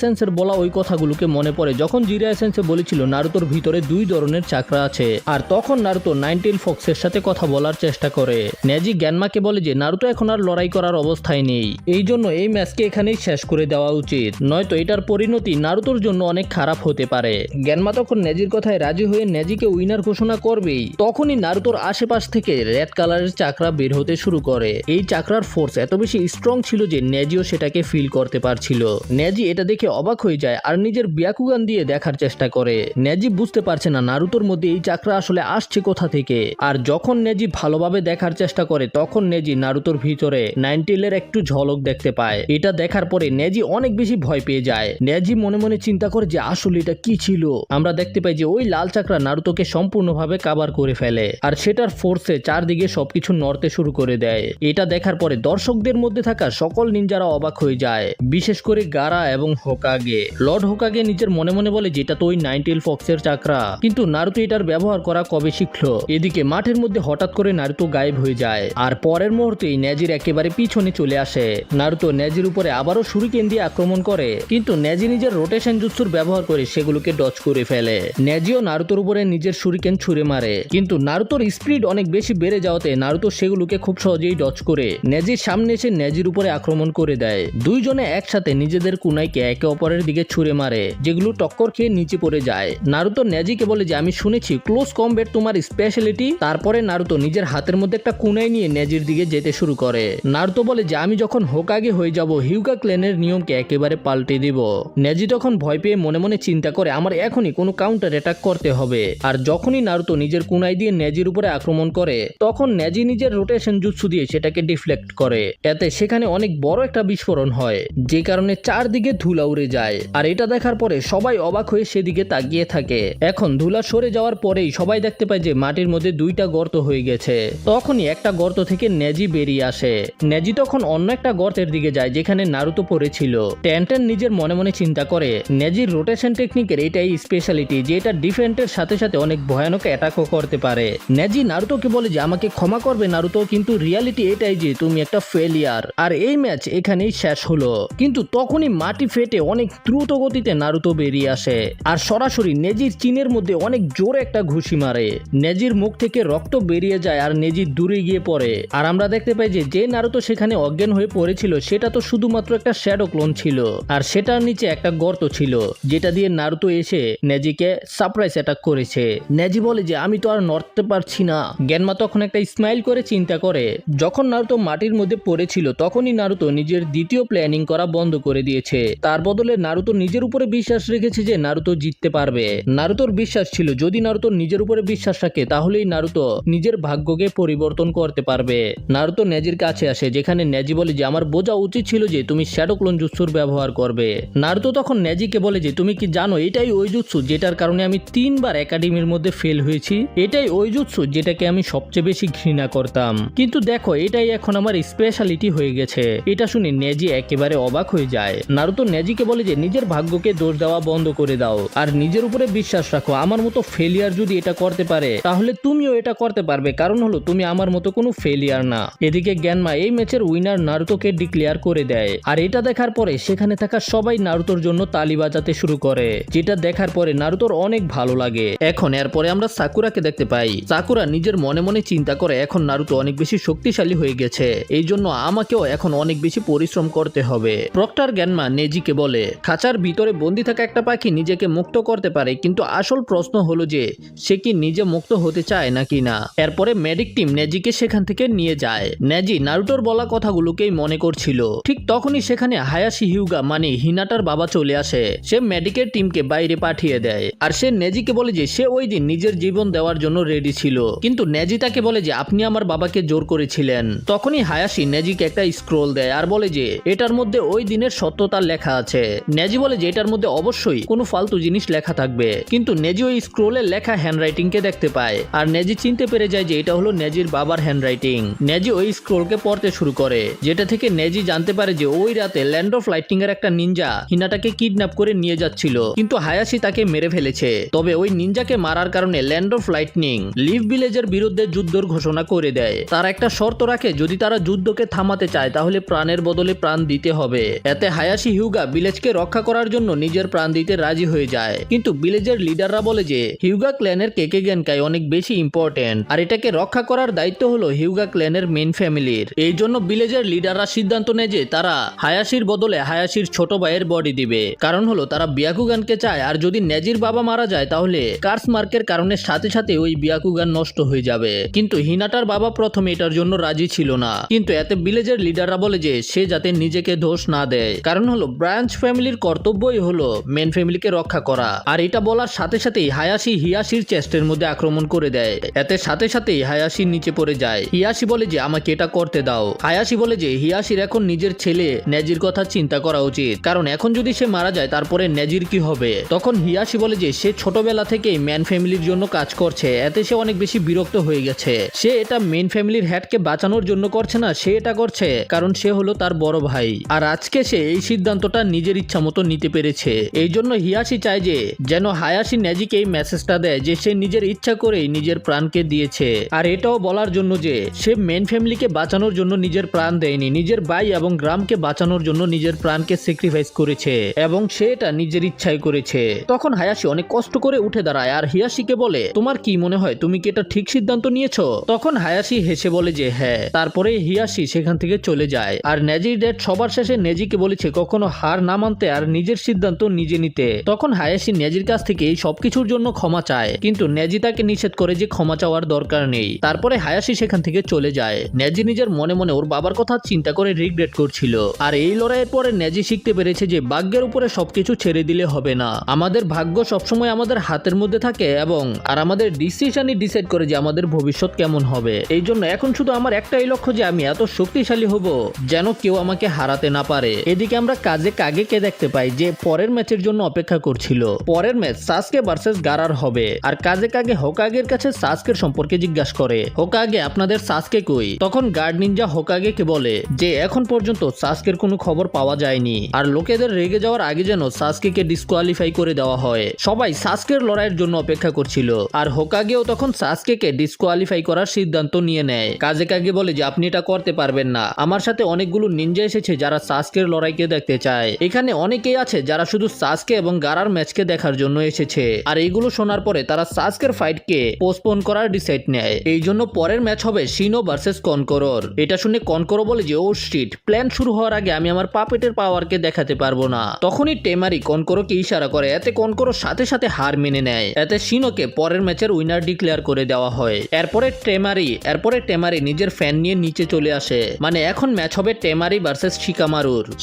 সেন্সের বলা ওই কথাগুলোকে মনে পড়ে, যখন জিরায়া সেন্সে বলেছিল নারুতোর ভিতরে 2 ধরনের চাকরা আছে। আর তখন নারুতো নাইনটেইল ফক্সের সাথে কথা বলার চেষ্টা করে। নেজি গ্যানমাকে বলে যে নারুতো এখন আর লড়াই করার অবস্থায় নেই, এই জন্য এই ম্যাচকে এখানেই শেষ করে দেওয়া উচিত, নয়তো এটার পরিণতি নারুতোর জন্য অনেক খারাপ হতে পারে। গ্যানমা তখন নেজির কথায় রাজি হয়ে নেজিকে উইনার ঘোষণা করবেই। তখনই নারুতোর আশেপাশ থেকে রেড কালারের চাকরা বের হতে শুরু করে। এই চাকরার ফোর্স এত বেশি স্ট্রং ছিল যে নেজিও সেটাকে ফিল করতে পারছিল। নেজি এটা দেখে অবাক হয়ে যায় আর নিজের ব্যাকুগান দিয়ে দেখার চেষ্টা করে। নেজি বুঝতে পারছে না নারুতোর মধ্যে এই চাকরা আসলে আসছে কোথা থেকে। আর যখন নেজি ভালোভাবে দেখার চেষ্টা করে তখন নেজি নারুতোর ভিতরে নাইনটেইলের একটু ঝলক দেখতে পায়। এটা দেখার পরে নেজি অনেক বেশি ভয় পেয়ে যায়। নেজি মনে মনে চিন্তা করে যে আসলে এটা কি ছিল। আমরা দেখতে পাই যে ওই লাল চাকরা নারুতোকে সম্পূর্ণভাবে কাভার করে ফেলে আর সেটার ফোর্সে চারদিকে সবকিছু নড়তে শুরু করে দেয়। এটা দেখার পরে দর্শকদের মধ্যে থাকা সকল নিনজারা অবাক হয়ে যায়, বিশেষ করে গারা এবং হোকাগে। লর্ড হোকাগে নিজের মনে মনে বলে যেটা তো ওই নাইনটেইল ফক্সের চাকরা, কিন্তু নারুতো এটার ব্যবহার করা কবে শিখলো। এদিকে মাঠের মধ্যে হঠাৎ করে নারুতো গায়েব হয়ে যায় আর পরের মুহূর্তেই নেজির একেবারে পিছনে চলে আসে। নারুতো নেজির উপরে আবারও শুরিকেন দিয়ে আক্রমণ করে, কিন্তু নেজি নিজের রোটেশন জুৎসুর ব্যবহার করে সেগুলোকে ডজ করে ফেলে। নেজিও নারুতোর উপরে নিজের শুরিকেন ছুঁড়ে মারে, কিন্তু নারুতোর স্পিড অনেক বেশি বেড়ে যাওয়াতে নারুতো সেগুলোকে খুব সহজেই ডজ করে নেজির সামনে এসে নেজির উপরে আক্রমণ করে দেয়। দুইজনে একসাথে নিজেদের কুনাইকে একে অপরের দিকে ছুঁড়ে মারে, যেগুলো টক্কর খেয়ে নিচে পড়ে যায়। নারুতো নেজিকে বলে যে আমি শুনেছি ক্লোজ কমব্যাট তোমার স্পেশালিটি। তারপরে নারুতো নিজের হাতের মধ্যে একটা কুনাই নিয়ে নেজির দিকে যেতে শুরু করে। নারুতো বলে যে আমি যখন হোকাগে হয়ে যাব হিউগা ক্লেনের নিয়মকে একেবারে পাল্টে দিব। নেজি তখন ভয় পেয়ে মনে মনে চিন্তা করে আমার এখনই কোনো কাউন্টার অ্যাটাক করতে হবে। আর যখনই নারুতো নিজের কুনাই দিয়ে নেজির উপরে আক্রমণ করে তখন নেজি নিজের রোটেশন জুৎসু দিয়ে সেটাকে ডিফ্লেক্ট করে। এতে সেখানে অনেক বড় একটা বিস্ফোরণ হয়, যে কারণে চারদিকে ধুলা উড়ে যায়। আর এটা দেখার পরে সবাই অবাক হয়ে সেদিকে তাকিয়ে থাকে। এখন ধুলা সরে যাওয়ার পরেই সবাই দেখতে পায় যে মাটির মধ্যে 2টা গর্ত হয়ে গেছে। তখনই একটা গর্ত থেকে নেজি বেরিয়ে আসে। নেজি তখন অন্য একটা গর্তের দিকে যায় যেখানে নারুতো পড়েছিল। টেনটেন নিজের মনে মনে চিন্তা করে নেজির রোটেশন টেকনিকের এটাই স্পেশালিটি যে এটা ডিফেন্সের সাথে সাথে অনেক ভয়ানক অ্যাটাকও করতে পারে। নেজি নারুতোকে বলে যে আমাকে ক্ষমা করবে নারুতো, কিন্তু রিয়ালিটি এটাই যে তুমি একটা ফেলিয়ার। আর এই ম্যাচ এখানেই শেষ হলো। কিন্তু তখনই মাটি ফেটে অনেক দ্রুত গতিতে নারুতো বেরিয়ে আসে আর সরাসরি নেজির চিনের মধ্যে অনেক জোরে একটা ঘুষি মারে। নেজির মুখ থেকে রক্ত বেরিয়ে যায় আর নেজি দূরে গিয়ে পড়ে। আর আমরা দেখতে পাই যে নারুতো সেখানে অজ্ঞান হয়ে পড়েছিল সেটা তো শুধুমাত্র একটা শ্যাডো ক্লোন ছিল, আর সেটার নিচে একটা গর্ত ছিল যেটা দিয়ে নারুতো এসে নেজিকে সারপ্রাইজ অ্যাটাক করেছে। নেজি বলে যে আমি তো আর নড়তে পারছি না। গ্যানমা তখন একটা স্মাইল করে চিন্তা করে যখন নারুতো মাটির মধ্যে পড়েছিল তখনই নারুতো নিজের দ্বিতীয় প্ল্যানিং করা বন্ধ করে দিয়েছে। তার বদলে নারুতো নিজের উপরে বিশ্বাস রেখেছে যে নারুতো জিততে পারবে। নারুতোর বিশ্বাস ছিল যদি নারুতো নিজের উপরে বিশ্বাস রাখে তাহলেই নারুতো নিজের ভাগ্যকে পরিবর্তন করতে পারবে। নারুতো নেজির কাছে আসে যেখানে নেজি বলে যে আমার বোঝা উচিত ছিল যে তুমি শ্যাডো ক্লোন জুৎসুর ব্যবহার করবে। নারুতো তখন নেজিকে বলে যে তুমি কি জানো এটাই ওই জুৎসু যেটার কারণে আমি 3 বার একাডেমির মধ্যে ফেল হয়েছি। এটাই ওই জুৎসু যেটাকে আমি সবচেয়ে বেশি ঘৃণা করতাম, কিন্তু দেখো এটাই এখন আমার স্পেশালিটি হয়ে গেছে। এটা শুনে নেজি একেবারে অবাক হয়ে যায়। নারুতো নেজিকে বলে যে নিজের ভাগ্যকে দোষ দেওয়া বন্ধ করে দাও আর নিজের উপরে বিশ্বাস রাখো। আমার মতো ফেলিয়ার যদি এটা করতে পারে তাহলে তুমিও এটা করতে পারবে, কারণ হলো তুমি আমার মতো কোনো ফেলিয়ার না। এদিকে গ্যানমা এই ম্যাচের উইনার নারুতোকে ডিক্লেয়ার করে দেয়। আর এটা দেখার পরে সেখানে থাকা সবাই নারুতোর জন্য তালি বাজাতে শুরু করে, যেটা দেখার পরে নারুতোর অনেক ভালো লাগে। এখন এরপরে আমরা সাকুরাকে দেখতে পাই। সাকুরা নিজের মনে মনে চিন্তা করে এখন নারুতো অনেক বেশি শক্তিশালী হয়ে গেছে, এই জন্য আমাকেও এখন অনেক বেশি পরিশ্রম করতে হবে। প্রক্টর গ্যানমা নেজিকে বলে খাঁচার ভিতরে বন্দি থাকা একটা পাখি নিজেকে মুক্ত করতে পারে, কিন্তু আসল প্রশ্ন হলো যে সে কি নিজে মুক্ত হতে চায় নাকি না। এরপরে মেডিক টিম নেজিকে সেখান থেকে নিয়ে যায়। নেজি নারুতোর বলা কথাগুলোকেই মনে করছিল। ঠিক তখনই সেখানে হায়াশি হিউগা মানে হিনাটার বাবা চলে আসে। সে মেডিকের টিমকে বাইরে পাঠিয়ে দেয় আর সে নেজিকে বলে যে সে ওই দিন নিজের জীবন দেওয়ার জন্য রেডি ছিল, কিন্তু নেজি তাকে বলে যে আপনি আমার বাবাকে জোর করেছিলেন। তখনই হায়াশি নেজিকে একটা স্ক্রোল দেয় আর বলে যে এটার মধ্যে ওই দিনের সত্যতা লেখা আছে। নেজি বলে যে এটার মধ্যে অবশ্যই কোনো ফালতু জিনিস লেখা থাকবে, কিন্তু নেজি ওই স্ক্রোলে লেখা হ্যান্ডরাইটিং কে দেখতে পায় আর নেজি চিনতে পেরে যায় যে এটা হলো নেজির বাবার হ্যান্ডরাইটিং। নেজি ওই স্ক্রোলকে পড়তে শুরু করে, যেটা থেকে নেজি জানতে পারে যে ওই রাতে ল্যান্ড অফ লাইটনিং এর একটা নিনজা হিনাটাকে কিডন্যাপ করে নিয়ে যাচ্ছিল, কিন্তু হায়াশি তাকে মেরে ফেলেছে। তবে ওই নিনজাকে মারার কারণে ল্যান্ড অফ লাইটনিং লিভ ভিলেজের বিরুদ্ধে যুদ্ধের ঘোষণা করে দেয়। তার একটা শর্ত রাখে যদি তার তারা যুদ্ধকে থামাতে চায় তাহলে প্রাণের বদলে প্রাণ দিতে হবে। এতে হায়াশি হিউগা ভিলেজকে রক্ষা করার জন্য নিজের প্রাণ দিতে রাজি হয়ে যায়। কিন্তু ভিলেজের লিডাররা বলে যে হিউগা ক্ল্যানের কেকে গেনকাই অনেক বেশি ইম্পর্টেন্ট আর এটাকে রক্ষা করার দায়িত্ব হলো হিউগা ক্ল্যানের মেইন ফ্যামিলির। এই জন্য ভিলেজের লিডাররা সিদ্ধান্ত নেয় যে তারা হায়াশির বদলে হায়াশির ছোট ভাইয়ের বডি দিবে। কারণ হলো তারা বিয়াকুগানকে চায়, আর যদি নেজির বাবা মারা যায় তাহলে কার্স মার্কের কারণে সাথে সাথে ওই বিয়াকুগান নষ্ট হয়ে যাবে। কিন্তু হিনাটার বাবা প্রথমে এটার জন্য রাজি ছিল না, কিন্তু এতে ভিলেজের লিডাররা বলে যে সে যাতে নিজেকে দোষ না দেয়। কারণ হলো ব্রাঞ্চ ফ্যামিলির কর্তব্যই হলো মেন ফ্যামিলিকে রক্ষা করা। আর এটা বলার সাথে সাথেই হায়াশি হিয়াশির চেস্টের মধ্যে আক্রমণ করে দেয়। এতে সাথে সাথেই হায়াশি নিচে পড়ে যায়। হিয়াশি বলে যে আমাকে এটা করতে দাও। হায়াশি বলে যে হিয়াশির এখন নিজের ছেলে নেজির কথা চিন্তা করা উচিত, কারণ এখন যদি সে মারা যায় তারপরে নেজির কি হবে। তখন হিয়াশি বলে যে সে ছোটবেলা থেকেই ম্যান ফ্যামিলির জন্য কাজ করছে, এতে সে অনেক বেশি বিরক্ত হয়ে গেছে। সে এটা মেন ফ্যামিলির হেডকে বাঁচানোর জন্য করছে না, সে এটা করছে কারণ সে হলো তার বড় ভাই। আর আজকে সে এই সিদ্ধান্তটা নিজের ইচ্ছা মতো নিতে পেরেছে। এই জন্য হিয়াশি চায় যে যেন হায়াশি নেজিকে এই মেসেজটা দেয় যে সে নিজের ইচ্ছা করেই নিজের প্রাণকে দিয়েছে। আর এটাও বলার জন্য যে সে মেন ফ্যামিলিকে বাঁচানোর জন্য নিজের প্রাণ দেয়নি, নিজের ভাই এবং গ্রামকে বাঁচানোর জন্য নিজের প্রাণকে স্যাক্রিফাইস করেছে এবং সে এটা নিজের ইচ্ছায় করেছে। তখন হায়াশি অনেক কষ্ট করে উঠে দাঁড়ায় আর হিয়াশিকে বলে তোমার কি মনে হয়, তুমি কি এটা ঠিক সিদ্ধান্ত নিয়েছো? তখন হায়াশি হেসে বলে যে হ্যাঁ। তারপরে হিয়াশি সেখান থেকে চলে যায়। আর নেজির ড্যাড সবার শেষে নেজিকে বলেছে কখনো হার না মানতে আর নিজের সিদ্ধান্ত নিজে নিতে। তখন হায়াশি নেজির কাছ থেকে এই সবকিছুর জন্য ক্ষমা চায়, কিন্তু নেজি তাকে নিষেধ করে যে ক্ষমা চাওয়ার দরকার নেই। তারপরে হায়াশি সেখান থেকে চলে যায়। নেজি নিজের মনে মনে ওর বাবার কথা চিন্তা করে রিগ্রেট করছিল। আর এই লড়াইয়ের পরে নেজি শিখতে পেরেছে যে ভাগ্যের উপরে সবকিছু ছেড়ে দিলে হবে না। আমাদের ভাগ্য সবসময় আমাদের হাতের মধ্যে থাকে এবং আর আমাদের ডিসিশনই ডিসাইড করে যে আমাদের ভবিষ্যৎ কেমন হবে। এই জন্য এখন শুধু আমার একটাই লক্ষ্য যে আমি এত শক্তিশালী হব যেন কেউ আমাকে হারাতে না পারে। এদিকে আমরা কাজে কাগেকে দেখতে পাই যে পরের ম্যাচের জন্য অপেক্ষা করছিল। পরের ম্যাচ সাসকে ভার্সেস গারার হবে। আর কাজে কাগে হোকাগের কাছে সাসকের সম্পর্কে জিজ্ঞাসা করে, হোকাগে আপনাদের সাসকে কই? তখন গার্ড নিনজা হোকাগেকে বলে যে এখন পর্যন্ত সাসকের কোনো খবর পাওয়া যায়নি আর লোকেদের রেগে যাওয়ার আগে যেন সাসকেকে ডিসকোয়ালিফাই করে দেওয়া হয়। সবাই সাসকের লড়াইয়ের জন্য অপেক্ষা করছিল আর হোকাগেও তখন সাসকেকে ডিসকোয়ালিফাই করার সিদ্ধান্ত নিয়ে নেয়। কাজে কাগে বলে যে আপনি এটা করতে পারবেন না, আমার সাথে অনেকগুলো নিনজা এসেছে যারা সাসকের লড়াইকে দেখতে চায়। এখানে অনেকেই আছে যারা শুধু সাসকে এবং গারার ম্যাচকে দেখার জন্য এসেছে। আর এইগুলো শোনার পরে তারা সাসকের ফাইটকে পোস্টপোন করার ডিসাইড নেয়। এই জন্য পরের ম্যাচ হবে শিনো ভার্সেস কনকরর। এটা শুনে কনকরো বলে যে ও শিট, প্ল্যান শুরু হওয়ার আগে আমি আমার পাপেটের পাওয়ারকে দেখাতে পারবো না। তখনই টেমারি কনকরোকে ইশারা করে, এতে কনকরো সাথে সাথে হার মেনে নেয়। এতে শিনোকে পরের ম্যাচের উইনার ডিক্লেয়ার করে দেওয়া হয়। এরপরে টেমারি নিজের ফ্যান নিয়ে নিচে চলে আসে। মানে এখন ম্যাচ হবে টেমারি ভার্সেস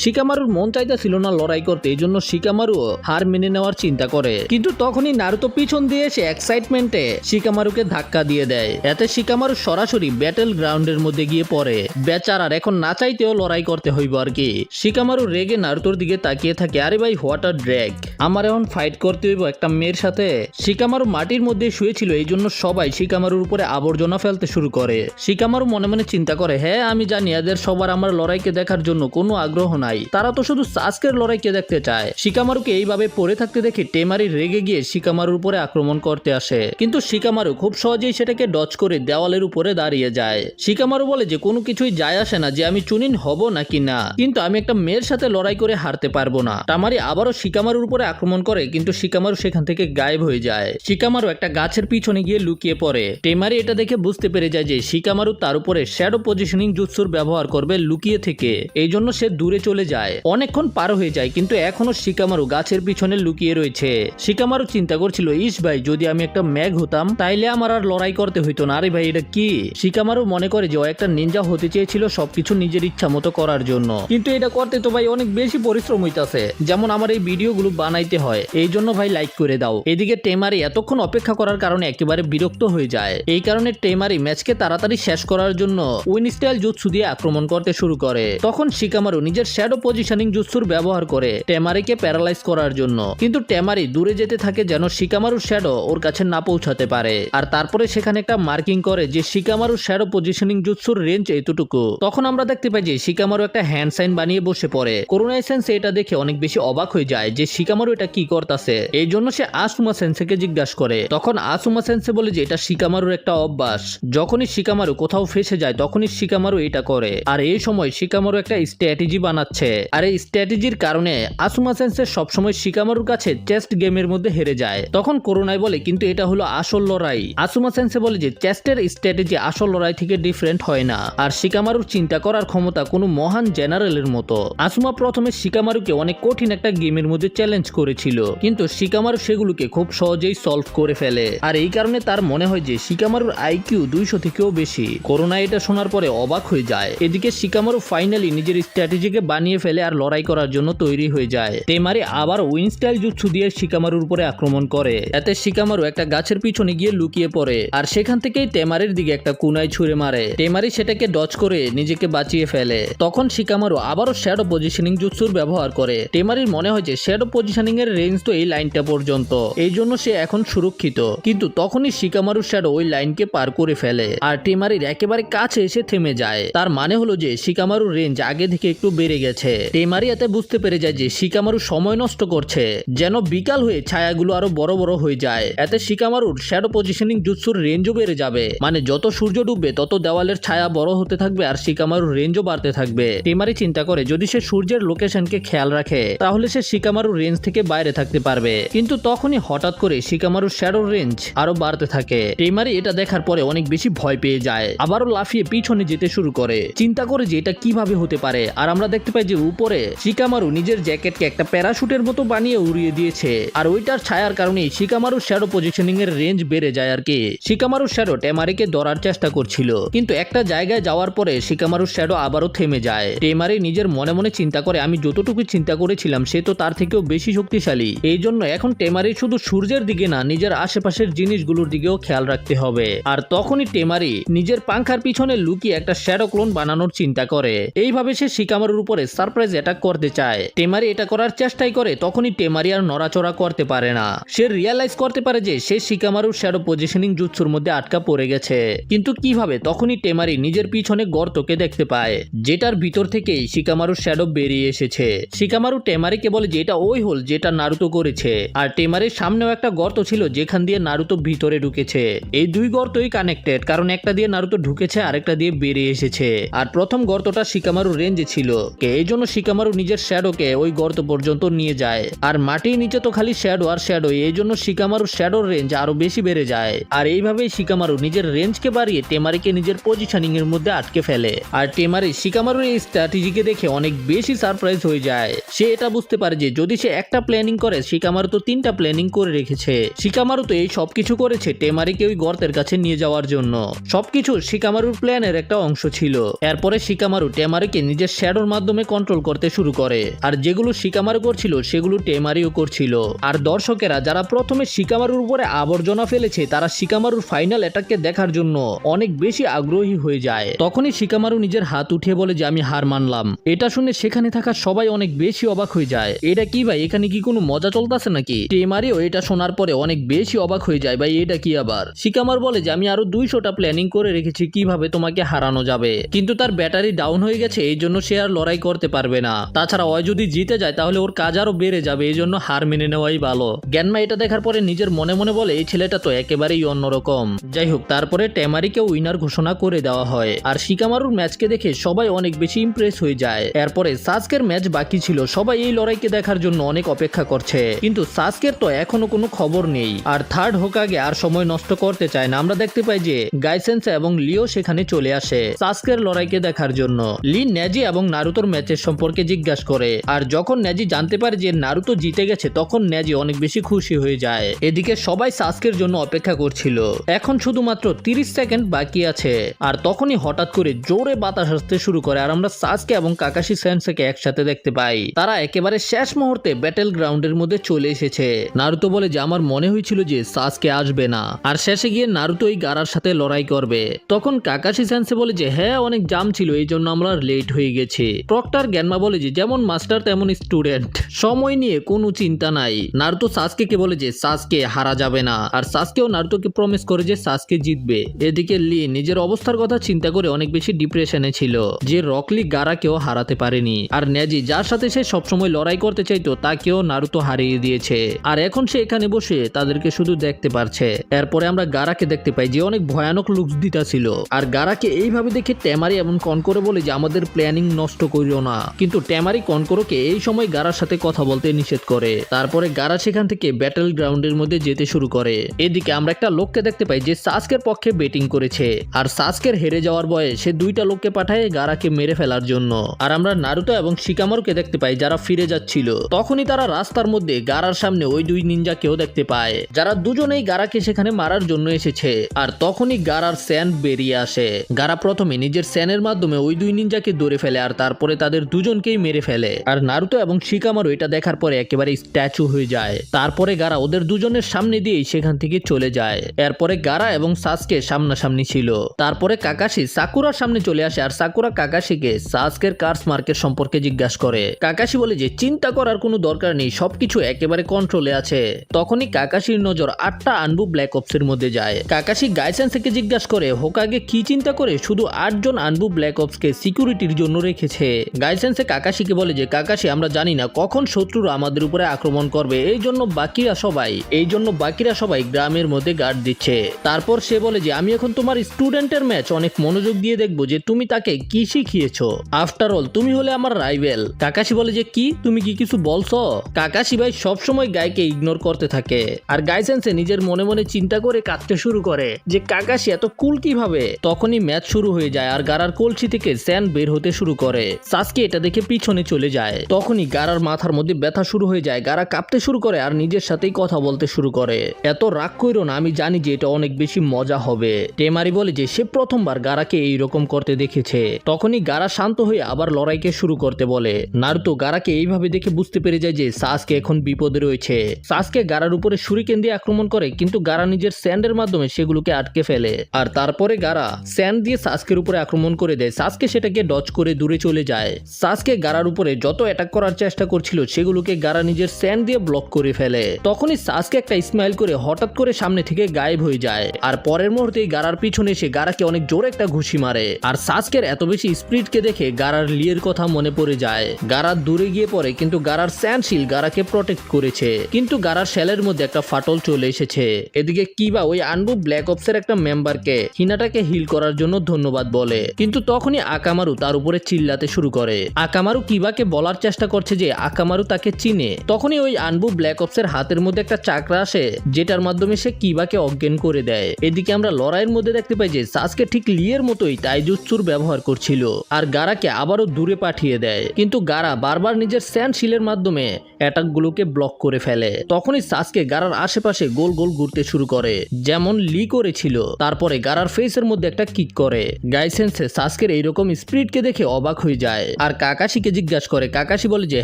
শিকামারুর মন চাইতেছিল না লড়াই করতে, এই জন্য শিকামারু হার মেনে নেওয়ার চিন্তা করে। কিন্তু তখনই নারুতো পিছন দিয়ে এসে এক্সাইটমেন্টে শিকামারুকে ধাক্কা দিয়ে দেয়। এতে শিকামারু সরাসরি ব্যাটেল গ্রাউন্ডের মধ্যে গিয়ে পড়ে। বেচারার এখন না চাইতেও লড়াই করতে হইব আর কি। শিকামারু রেগে নারুতোর দিকে তাকিয়ে থাকে, আরে ভাই হোয়াট আ ড্র্যাগ, আমার এখন ফাইট করতে হইব একটা মেয়ের সাথে। শিকামারু মাটির মধ্যে শুয়েছিল, এই জন্য সবাই শিকামারুর উপরে আবর্জনা ফেলতে শুরু করে। শিকামারু মনে মনে চিন্তা করে, হ্যাঁ আমি জানি এদের সবার আমার লড়াইকে দেখার জন্য কোনো আগ্রহ নাই, তারা তো শুধু সাসকের লড়াইকে দেখতে চায়। শিকামারুকে এইভাবে পড়ে থাকতে দেখে টেমারি রেগে গিয়ে শিকামারুর উপরে আক্রমণ করতে আসে, কিন্তু শিকামারু খুব সহজেই সেটাকে ডজ করে দেওয়ালের উপরে দাঁড়িয়ে যায়। শিকামারু বলে যে কোনো কিছুই যায় আসে না যে আমি চুনিন হব নাকি না, কিন্তু আমি একটা মেয়ের সাথে লড়াই করে হারতে পারবো না। টামারি আবারও শিকামারুর উপরে আক্রমণ করে, কিন্তু শিকামারু সেখান থেকে গায়েব হয়ে যায়। শিকামারু একটা গাছের পিছনে গিয়ে লুকিয়ে পড়ে। টেমারি এটা দেখে বুঝতে পেরে যায় যে শিকামারু তার উপরে শ্যাডো পজিশনিং জুৎসুর ব্যবহার করবে লুকিয়ে থেকে, এই জন্য সে দূরে চলে যায়। অনেকক্ষণ পার হয়ে যায় কিন্তু এখনো শিকামারু গাছের পিছনে লুকিয়ে রয়েছে। শিকামারু চিন্তা করছিল, ইস ভাই যদি আমি একটা ম্যাগ হতাম তাইলে আমার আর লড়াই করতে হইতো না। আরে ভাই এটা কি? শিকামারু মনে করে যে ও একটা নিনজা হতে চেয়েছিল সবকিছু নিজের ইচ্ছা মতো করার জন্য, কিন্তু এটা করতে তো ভাই অনেক বেশি পরিশ্রম হইতাছে, যেমন আমার এই ভিডিওগুলো বানাইতে হয়। এই জন্য ভাই লাইক করে দাও। এদিকে টেমারি এতক্ষণ অপেক্ষা করার কারণে একেবারে বিরক্ত হয়ে যায়। এই কারণে টেমারি ম্যাচকে তাড়াতাড়ি শেষ করার জন্য উইনস্টাইল জুৎসু দিয়ে আক্রমণ করতে শুরু করে। তখন শিকামারু নিজের শ্যাডো পজিশনিং জুৎসুর ব্যবহার করে টেমারিকে প্যারালাইজ করার জন্য, কিন্তু টেমারি দূরে যেতে থাকে যেন শিকামারুর শ্যাডো ওর কাছে না পৌঁছাতে পারে। আর তারপরে সেখানে একটা মার্কিং করে যে শিকামারুর শ্যাডো পজিশনিং জুৎসুর রেঞ্জ এতটুকু। তখন আমরা দেখতে পাই যে শিকামারু একটা হ্যান্ড সাইন বানিয়ে বসে পড়ে। করুনাই সেন্সে এটা দেখে অনেক বেশি অবাক হয়ে যায় যে শিকামারু এটা কি করতেছে। এই জন্য সে আসুমা সেন্সেকে জিজ্ঞাসা করে। তখন আসুমা সেন্সে বলে যে এটা শিকামারুর একটা অভ্যাস, যখনই শিকামারু কোথাও ফেসে যায় তখনই শিকামারু এটা করে। আর এই সময় শিকামারু একটা স্ট্র্যাটেজি বানাচ্ছে, আর এই স্ট্র্যাটেজির কারণে আসুমা সেন্সেই সবসময় শিকামারুর কাছে চেস্ট গেমের মধ্যে হেরে যায়। তখন করোনায় বলে কিন্তু এটা হলো আসল লড়াই। আসুমা সেন্সেই বলে যে চেস্টের স্ট্র্যাটেজি আসল লড়াই থেকে ডিফারেন্ট হয় না, আর শিকামারুর চিন্তা করার ক্ষমতা কোনো মহান জেনারেলের মতো। আসুমা প্রথমে শিকামারুকে অনেক কঠিন একটা গেমের মধ্যে চ্যালেঞ্জ করেছিল, কিন্তু শিকামারু সেগুলোকে খুব সহজেই সলভ করে ফেলে। আর এই কারণে তার মনে হয় যে শিকামারুর আইকিউ 200 থেকেও বেশি। করোনা এটা শোনার পরে অবাক হয়ে যায়। এদিকে শিকামারু ফাইনালি নিজের স্ট্র্যাটেজিকে বানিয়ে ফেলে আর লড়াই করার জন্য তৈরি হয়ে যায়। তেমারি আবার উইন স্টাইল জুৎসু দিয়ে শিকামারুর উপরে আক্রমণ করে। এতে শিকামারু একটা গাছের পিছনে গিয়ে লুকিয়ে পড়ে, আর সেখান থেকেই তেমারির দিকে একটা কুনাই ছুঁড়ে মারে। তেমারি সেটাকে ডজ করে নিজেকে বাঁচিয়ে ফেলে। তখন শিকামারু আবারও শ্যাডো পজিশনিং জুৎসুর ব্যবহার করে। তেমারির মনে হয় যে শ্যাডো পজিশনিং এর রেঞ্জ তো এই লাইনটা পর্যন্ত, এই জন্য সে এখন সুরক্ষিত। কিন্তু তখনই শিকামারু শ্যাডো ওই লাইনকে পার করে ফেলে, আর টেমারির একেবারে কাছে এসে থেমে যায়। তার মানে হলো যে শিকামারুর রেঞ্জ আগে থেকে একটু বেড়ে গেছে। টেমারি এতে বুঝতে পেরে যায় যে শিকামারু সময় নষ্ট করছে, যেন বিকাল হয়ে ছায়াগুলো আরো বড় বড় হয়ে যায়। এতে শিকামারুর শ্যাডো পজিশনিং জুৎসুর রেঞ্জও বেড়ে যাবে, মানে যত সূর্য ডুববে তত দেওয়ালের ছায়া বড় হতে থাকবে আর শিকামারুর রেঞ্জও বাড়তে থাকবে। টেমারি চিন্তা করে যদি সে সূর্যের লোকেশনকে খেয়াল রাখে তাহলে সে শিকামারুর রেঞ্জ থেকে বাইরে থাকতে পারবে। কিন্তু তখনই হঠাৎ করে শিকামারুর শ্যাডোর রেঞ্জ আরো বাড়তে থাকে। টেমারি এটা দেখার পরে অনেক বেশি ভয় পেয়ে যায়, আবারও লাফিয়ে পিছনে যেতে শুরু করে। চিন্তা করে যে এটা কিভাবে হতে পারে। আর আমরা দেখতে পাই যে উপরে শিকামারু নিজের জ্যাকেটকে একটা প্যারাশুটের মতো বানিয়ে উড়িয়ে দিয়েছে, আর ওইটার ছায়ার কারণে শিকামারুর শ্যাডো পজিশনিং এর রেঞ্জ বেড়ে যায় আর কি। শিকামারুর শ্যাডো টেমারিকে ধরার চেষ্টা করছিল, কিন্তু একটা জায়গায় যাওয়ার পরে শিকামারুর শ্যাডো আবারও থেমে যায়। টেমারি নিজের মনে মনে চিন্তা করে আমি যতটুকু চিন্তা করেছিলাম সে তো তার থেকেও বেশি শক্তিশালী। এই জন্য এখন টেমারি শুধু সূর্যের দিকে না, নিজের আশেপাশের জিনিসগুলোর দিকেও খেয়াল রাখতে হবে। আর তখনই টেমারি নিজের পাংখার পিছনে লুকিয়ে একটা শ্যাডো ক্লোন বানানোর চিন্তা করে। এইভাবে সে শিকামারুর উপরে সারপ্রাইজ অ্যাটাক করতে চায়। টেমারি এটা করার চেষ্টাই করে, তখনই টেমারি আর নড়াচড়া করতে পারে না। সে রিয়ালাইজ করতে পারে যে সে শিকামারুর শ্যাডো পজিশনিং জুৎসুর মধ্যে আটকা পড়ে গেছে। কিন্তু কিভাবে? তখনই টেমারি নিজের পিছনে গর্তকে দেখতে পায়, যেটার ভিতর থেকেই শিকামারুর শ্যাডো বেরিয়ে এসেছে। শিকামারু টেমারিকে বলে যে এটা ওই হোল যেটা নারুতো করেছে, আর টেমারির সামনেও একটা গর্ত ছিল যেখান দিয়ে নারুতো ভিতরে ঢুকেছে। এই দুই গর্তই কানেক্টেড, কারণ একটা দিয়ে নারুতো ঢুকেছে আরেকটা দিয়ে বেরিয়ে এসেছে। আর প্রথম গর্তটা শিকামারুর রেঞ্জে ছিল, এই জন্য শিকামারু নিজের শ্যাডোকে ওই গর্ত পর্যন্ত নিয়ে যায়। আর মাটির নিচে তো খালি শ্যাডো আর শ্যাডো, এই জন্য শিকামারুর শ্যাডোর রেঞ্জ আরো বেশি বেড়ে যায়। আর এইভাবেই শিকামারু নিজের রেঞ্জকে বাড়িয়ে টেমারিকে নিজের পজিশনিং এর মধ্যে আটকে ফেলে। আর টেমারি শিকামারুর এই স্ট্র্যাটেজিকে দেখে অনেক বেশি সারপ্রাইজ হয়ে যায়। সে এটা বুঝতে পারে যে যদি সে একটা প্ল্যানিং করে শিকামারু তো 3টা প্ল্যানিং করে রেখেছে। শিকামারু তো এই সবকিছু করেছে টেমারিকে ওই গর্তের কাছে নিয়ে যাওয়ার জন্য। সবকিছু শিকামারুর প্ল্যানের একটা অংশ ছিল। এরপরে শিকামারু টেমারিকে নিজের শ্যাডোর মাধ্যমে কন্ট্রোল করতে শুরু করে, আর যেগুলো শিকামারু করছিল সেগুলো টেমারিও করছিল। আর দর্শকেরা যারা প্রথমে শিকামারুর উপরে আবর্জনা ফেলেছে তারা শিকামারুর ফাইনাল অ্যাটাককে দেখার জন্য অনেক বেশি আগ্রহী হয়ে যায়। তখনই শিকামারু নিজের হাত উঠিয়ে বলে যে আমি হার মানলাম। এটা শুনে সেখানে থাকা সবাই অনেক বেশি অবাক হয়ে যায়। এটা কি ভাই, এখানে কি কোনো মজা চলতেছে নাকি? টেমারিও এটা শোনার পরে অনেক বেশি অবাক হয়ে যায়, ভাই এটা কি আবার? শিকামারু বলে যে আমি আরো 200টা প্ল্যানিং করে রেখেছি কিভাবে তোমাকে হারানো যাবে, কিন্তু তার ব্যাটারি ডাউন হয়ে গেছে, এই জন্য সে আর লড়াই করতে পারবে না। তাছাড়া ওই যদি জিতে যায় তাহলে ওর কাজ আরো বেড়ে যাবে, এই জন্য হার মেনে নেওয়াই ভালো। গ্যানমা এটা দেখার পরে নিজের মনে মনে বলে এই ছেলেটা তো একেবারেই অন্যরকম। যাই হোক, তারপরে টেমারিকে উইনার ঘোষণা করে দেওয়া হয়। আর শিকামারুর ম্যাচকে দেখে সবাই অনেক বেশি ইমপ্রেস হয়ে যায়। এরপরে সাসকের ম্যাচ বাকি ছিল, সবাই এই লড়াইকে দেখার জন্য অনেক অপেক্ষা করছে, কিন্তু সাসকের তো এখনো কোনো খবর নেই। আর থার্ড হোকাগে আর সময় নষ্ট করতে চায় না। আমরা দেখতে পাই যে গাইসেন্সা এবং লিও সেখানে চলে আসে সাসকের লড়াইকে দেখার জন্য। লি নেজি এবং নারুতোর ম্যাচের সম্পর্কে জিজ্ঞাসা করে, আর যখন নেজি জানতে পারে যে নারুতো জিতে গেছে তখন নেজি অনেক বেশি খুশি হয়ে যায়। এদিকে সবাই সাসকের জন্য অপেক্ষা করছিল, এখন শুধুমাত্র 30 সেকেন্ড বাকি আছে। আর তখনই হঠাৎ করে জোরে বাতাস আসতে শুরু করে, আর আমরা সাসকে এবং কাকাশি সেন্সেকে একসাথে দেখতে পাই। তারা একেবারে শেষ মুহূর্তে ব্যাটেল গ্রাউন্ডের মধ্যে চলে এসেছে। নারুতো বলে যে আমার মনে হয়েছিল যে সাসকে আসবে না, আর শেষে গিয়ে নারুতো এই গারার সাথে লড়াই করবে। তখন কাকাশি সেন্সে বলে যে হ্যাঁ অনেক জাম ছিল, এই জন্য আমরা লেট হয়ে গেছি। প্রক্টর গ্যানমা বলে যে যেমন মাস্টার তেমন স্টুডেন্ট, সময় নিয়ে কোনো চিন্তা নাই। নারুতো সাসকে বলে যে সাসকে হারা যাবে না, আর সাসকেও নারুতোকে প্রমিস করে যে সাসকে জিতবে। এদিকে লি নিজের অবস্থার কথা চিন্তা করে অনেক বেশি ডিপ্রেশনে ছিল যে রকলি গারাকেও হারাতে পারেনি। আর নেজি যার সাথে সে সবসময় লড়াই করতে চাইতো তাকেও নারুতো হারিয়ে দিয়েছে, আর এখন সে এখানে বসে তাদেরকে শুধু দেখতে পারছে। এরপরে আমরা গারাকে দেখতে পাই যে অনেক ভয়ানক লুকস দিতেছিল, আর গারাকে এইভাবে দেখে টেমারি এমন কনকোরে বলে যে আমাদের প্ল্যানিং নষ্ট করিও না, কিন্তু টেমারি কনকোরকে এই সময় গারার সাথে কথা বলতে নিষেধ করে। তারপরে গারা সেখান থেকে ব্যাটল গ্রাউন্ডের মধ্যে যেতে শুরু করে। এদিকে আমরা একটা লোককে দেখতে পাই যে সাসকের পক্ষে ব্যাটিং করেছে, আর সাসকের হেরে যাওয়ার ভয়ে সে দুইটা লোককে পাঠায় গারাকে মেরে ফেলার জন্য। আর আমরা নারুতো এবং শিকামারুকে দেখতে পাই যারা ফিরে যাচ্ছিল। তখনই তারা রাস্তার মধ্যে গারার সামনে ওই দুই নিনজাকেও দেখতে পায়, যারা দুজনেই গারাকে সেখানে মারার জন্য এসেছে। আর তখনই গারার স্যান বেরিয়ে আসে। গারা প্রথমে নিজের স্যানের মাধ্যমে ওই দুই নিনজাকে ধরে ফেলে, আর তারপরে তাদের দুজনকেই মেরে ফেলে। আর নারুতো এবং শিকামারু এটা দেখার পরে একেবারে স্ট্যাচু হয়ে যায়। তারপরে গারা ওদের দুজনের সামনে দিয়েই সেখান থেকে চলে যায়। এরপরে গারা এবং সাসকে সামনাসামনি ছিল। তারপরে কাকাশি সাকুরার সামনে চলে আসে, আর সাকুরা কাকাশিকে সাসকের কার্স মার্কের সম্পর্কে জিজ্ঞাসা করে। কাকাশি বলে যে চিন্তা করার কোনো দরকার নেই, সবকিছু একেবারে কন্ট্রোলে আছে। তখনই কাকাশির নজর 8টা আনবু ব্ল্যাক অপসের মধ্যে যায়। কাকাশি গাইসেন্সকে জিজ্ঞাসা করে হোকাগে কি চিন্তা করে শুধু 8 জন আনবু ব্ল্যাক অপসকে সিকিউরিটির জন্য রেখেছে। গাইসেন্সে কাকাশিকে বলে যে কাকাশি আমরা জানি না কখন শত্রুরা আমাদের উপরে আক্রমণ করবে, এই জন্য বাকিরা সবাই গ্রামের মধ্যে গার্ড দিচ্ছে। তারপর সে বলে যে আমি এখন তোমার স্টুডেন্টের ম্যাচ অনেক মনোযোগ দিয়ে দেখবো যে তুমি তাকে কি শিখিয়েছো। আফটার অল তুমি হলে আমার রাইভেল। কাকাশি বলে যে কি তুমি কি কিছু বলছো? কাকাশি ভাই সবসময় গাইকে ইগনোর করতে থাকে। আর গাইসেন্সে নিজের মনে মনে চিন্তা করে কাঁদতে শুরু করে যে কাকাশি এত কুল কিভাবে। তখনই ম্যাচ শুরু হয়ে যায়, আর গারার কলসি থেকে স্যান বের হতে শুরু করে। সাসকে এটা দেখে পিছনে চলে যায়। তখনই গারার মাথার মধ্যে ব্যথা শুরু হয়ে যায়। গারা কাঁপতে শুরু করে আর নিজের সাথেই কথা বলতে শুরু করে। এত রাগ কইরো না, আমি জানি যে এটা অনেক বেশি মজা হবে। টেমারি বলে যে সে প্রথমবার গারাকে এইরকম করতে দেখেছে। তখনই গারা শান্ত হয়ে আবার লড়াইকে শুরু করতে বলে। নারুতো গারাকে এইভাবে দেখে বুঝতে পেরে যায় যে সাসকে এখন বিপদে রয়েছে। সাসকে গারার উপরে শুরিকেন দিয়ে আক্রমণ করে, কিন্তু গারা নিজের স্যান্ডের মাধ্যমে সেগুলোকে আটকে ফেলে। আর তারপরে গারা স্যান্ড দিয়ে সাসকের উপরে আক্রমণ করে দেয়। সাসকে সেটাকে ডজ করে দূরে চলে যায়। সাসকে গারার উপরে যত অ্যাটাক করার চেষ্টা করছিল সেগুলোকে গারা নিজের স্যান্ড দিয়ে ব্লক করে ফেলে। তখনই সাসকে একটা স্মাইল করে হঠাৎ করে সামনে থেকে গায়েব হয়ে যায়। আর পরের মুহূর্তেই গারার পিছনে এসে গারাকে অনেক জোরে একটা ঘুষি মারে। আর সাসকের এত বেশি স্পিডকে দেখে গারার লিয়ের কথা মনে পড়ে যায়। গারা দূরে গিয়ে পড়ে, কিন্তু গারার স্যান্ড শিল গারাকে প্রটেক্ট করেছে। কিন্তু গারার শেলের মধ্যে একটা ফাটল চলে এসেছে। এদিকে কিবা ওই আনবু ব্ল্যাক অপসের একটা মেম্বারকে হিনাটাকে হিল করার জন্য ধন্যবাদ বলে, কিন্তু তখনই আকামারু তার উপরে চিল্লাতে শুরু করে। আকামারু কিবাকে বলার চেষ্টা করছে যে আকামারু তাকে চিনে। তখনই ওই আনবু ব্ল্যাক অপসের হাতের মধ্যে একটা চাকরা আসে, যেটার মাধ্যমে সে কিবাকে অজ্ঞান করে দেয়। এদিকে আমরা লড়াইয়ের মধ্যে দেখতে পাই যে সাসকে ঠিক লিয়ের মতোই তাইজুৎসুর ব্যবহার করছিল, আর গারাকে আবারও দূরে পাঠিয়ে দেয়। কিন্তু গারা বারবার নিজের স্যান্ড শিলের মাধ্যমে অ্যাটাকগুলোকে ব্লক করে ফেলে। তখনই সাসকে গারার আশেপাশে গোল গোল ঘুরতে শুরু করে, যেমন লি করেছিল। তারপরে গারার ফেসের মধ্যে একটা কিক করে। গাইসেন্সে সাসকের এইরকম স্পিডকে দেখে অবাক হয়ে যায়, আর কাকাশিকে জিজ্ঞাসা করে। কাকাশি বলে যে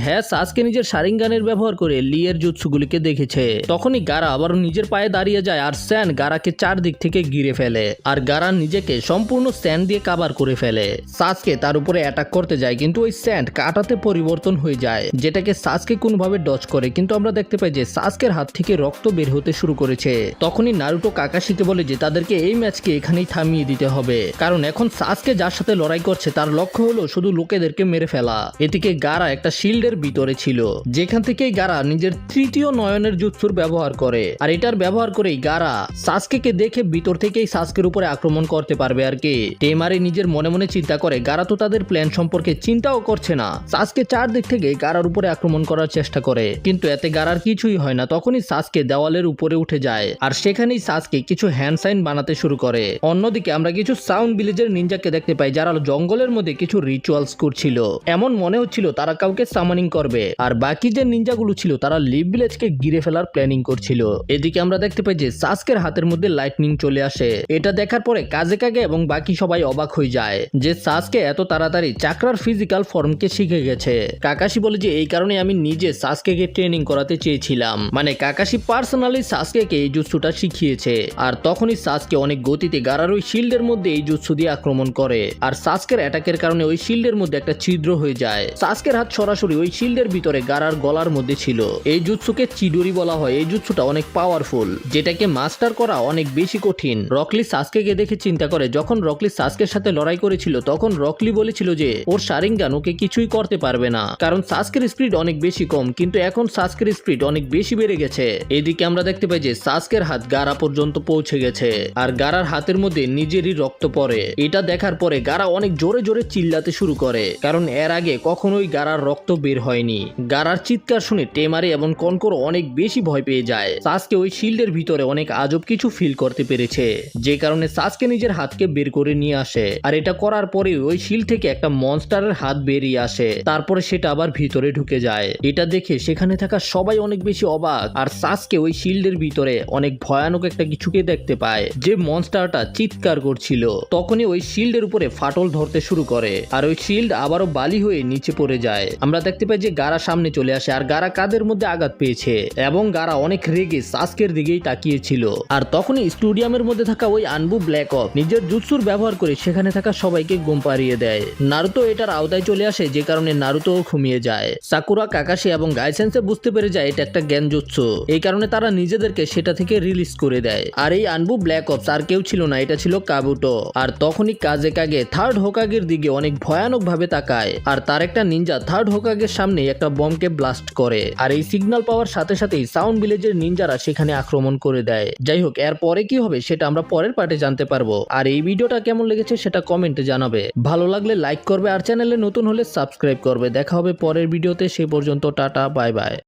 হ্যাঁ, সাসকে নিজের শারিঙ্গানের ব্যবহার করে লিয়ের জুৎসুগুলিকে দেখেছে। তখনই গারা আবার নিজের পায়ে দাঁড়িয়ে যায়, আর স্যান গারাকে চারদিক থেকে ঘিরে ফেলে, আর গারা নিজেকে সম্পূর্ণ স্যান্ড দিয়ে কাভার করে ফেলে। সাসকে তার উপরে অ্যাটাক করতে যায়, কিন্তু ওই স্যান্ড কাটাতে পরিবর্তন হয়ে যায়, যেটাকে সাসকে কোনোভাবে ডজ করে। কিন্তু আমরা দেখতে পাই যে সাসকের হাত থেকে রক্ত বের হতে শুরু করেছে। তখনই নারুটো কাকাশিকে বলে যে তাদেরকে এই ম্যাচকে এখানেই থামিয়ে দিতে হবে, কারণ এখন সাসকে যার সাথে লড়াই করছে তার লক্ষ্য হলো শুধু লোকেদেরকে মেরে ফেলা। এদিকে গারা একটা শিল্ডের ভিতরে ছিল, যেখান থেকেই গারা নিজের তৃতীয় নয়নের জুৎসুর ব্যবহার করে। আর এটার ব্যবহার করেই গারা সাসকেকে দেখে ভিতর থেকেই সাসকের উপরে আক্রমণ করতে পারবে আর কি। টেমারি নিজের মনে মনে চিন্তা করে গারা তো তাদের প্ল্যান সম্পর্কে চিন্তাও করছে না। সাসকে চারদিক থেকে গারার উপরে আক্রমণ করার চেষ্টা করে, কিন্তু এতে গারার কিছুই হয় না। তখনই সাসকে দেওয়ালের উপরে উঠে যায়, আর সেখানেই সাসকে কিছু হ্যান্ড সাইন বানাতে শুরু করে। অন্যদিকে আমরা কিছু সাউন্ড ভিলেজের নিনজাকে দেখতে পাই, যারা জঙ্গলের মধ্যে কিছু রিচুয়ালস করছিল। এমন মনে হচ্ছিল তারা কাউকে সামানিং করবে, আর বাকি যে নিনজাগুলো ছিল তারা লিভ ভিলেজকে ঘিরে ফেলার প্ল্যানিং করছিল। এদিকে আমরা দেখতে পাই যে সাসকের হাতের মধ্যে লাইটনিং চলে আসে। এটা দেখার পরে কাজেকাগে এবং বাকি সবাই অবাক হয়ে যায় যে সাসকে এত তাড়াতাড়ি চাকরার ফিজিক্যাল ফর্মকে শিখে গেছে। কাকাশি বলে যে এই কারণে আমি নিজে সাসকেকে ট্রেনিং করাতে চেয়েছিলাম, মানে কাকাশি পার্সোনালি সাসকেকে এই জুৎসুটা শিখিয়েছে। আর তখনই সাসকে অনেক গতিতে গারার ওই শিল্ডের মধ্যে এই জুৎসু দিয়ে আক্রমণ করে, আর সাসকের অ্যাটাকের কারণে ওই শিল্ডের মধ্যে একটা ছিদ্র হয়ে যায়। সাসকের হাত সরাসরি ওই শিল্ডের ভিতরে গারার গলার মধ্যে ছিল। এই জুৎসুকে চিডুরি বলা হয়। এই জুৎসুটা অনেক পাওয়ারফুল, যেটাকে মাস্টার করা অনেক বেশি কঠিন। রকলি সাসকেকে দেখে চিন্তা করে, যখন রকলি সাসকের সাথে লড়াই করেছিল তখন রকলি বলেছিল যে ওর শারিঙ্গান ওকে কিছুই করতে পারবে না, কারণ সাসকের স্পিড অনেক বেশি কম। কিন্তু এখন সাসকের স্পিড অনেক বেশি বেড়ে গেছে। এদিকে আমরা দেখতে পাই যে সাসকের হাত গারা পর্যন্ত পৌঁছে গেছে, আর গারার হাতের মধ্যে নিজেরই রক্ত পড়ে। পড়ে। এটা দেখার পরে গারা অনেক জোরে জোরে চিল্লাতে শুরু করে, কারণ এর আগে কখনোই গারার রক্ত বের হয়নি। গারার চিৎকার শুনে টেমারে এবং কনকর অনেক বেশি ভয় পেয়ে যায়। সাসকে ওই শিল্ডের ভিতরে অনেক আজব কিছু ফিল করতে পেরেছে, যে কারণে সাসকে নিজের হাতকে বের করে নিয়ে আসে। আর এটা করার পরে ওই শিল্ড থেকে একটা মনস্টারের হাত বেরিয়ে আসে, তারপরে সেটা আবার ভিতরে ঢুকে যায়। এটা দেখে সেখানে থাকা সবাই অনেক বেশি অবাক। আর সাসকে ওই শিল্ডের ভিতরে অনেক ভয়ানক একটা কিছুকে দেখতে পায়, যে মনস্টারটা চিৎকার করছিল। তখনই ওই শিল্ডের উপরে ফাটল ধরতে শুরু করে, আর ওই শিল্ড আবারও বালি হয়ে নিচে পড়ে যায়। আমরা দেখতে পাই যে গারা সামনে চলে আসে, আর গারা কাদের মধ্যে আঘাত পেয়েছে, এবং গারা অনেক রেগে সাসকের দিকেই তাকিয়েছিল। আর তখনই স্টেডিয়ামের মধ্যে থাকা ওই আনবু ব্ল্যাক অফ নিজের জুৎসুর ব্যবহার করে সেখানে থাকা সবাইকে ঘুম পাড়িয়ে দেয়। নারুতো এটার আওতায় চলে আসে, যে কারণে নারুতো ঘুমিয়ে যায়। সাকুরা, কাকাশি এবং গাইসেন্সে বুঝতে পেরে যায় এটা একটা জ্ঞানজুৎসু, এই কারণে তারা নিজেদেরকে সেটা থেকে রিলিজ করে দেয়। আর এই আনবু ব্ল্যাক অপস আর কেউ ছিল না, এটা ছিল কাবুটো। আর তখনই কাজে থার্ড হোকাগের দিকে অনেক ভয়ানক ভাবে তাকায়, আর তার একটা নিনজা থার্ড হোকাগের সামনে একটা বমকে ব্লাস্ট করে। আর এই সিগন্যাল পাওয়ার সাথে সাথেই সাউন্ড ভিলেজের নিনজারা সেখানে আক্রমণ করে দেয়। যাই হোক, এর পরে কি হবে সেটা আমরা পরের পার্টে জানতে পারবো। আর এই ভিডিওটা কেমন লেগেছে সেটা কমেন্টে জানাবে। ভালো লাগলে লাইক করবে, আর চ্যানেলে নতুন হলে সাবস্ক্রাইব করবে। দেখা হবে পরের ভিডিওতে, সে পর্যন্ত টাটা, বাই বাই।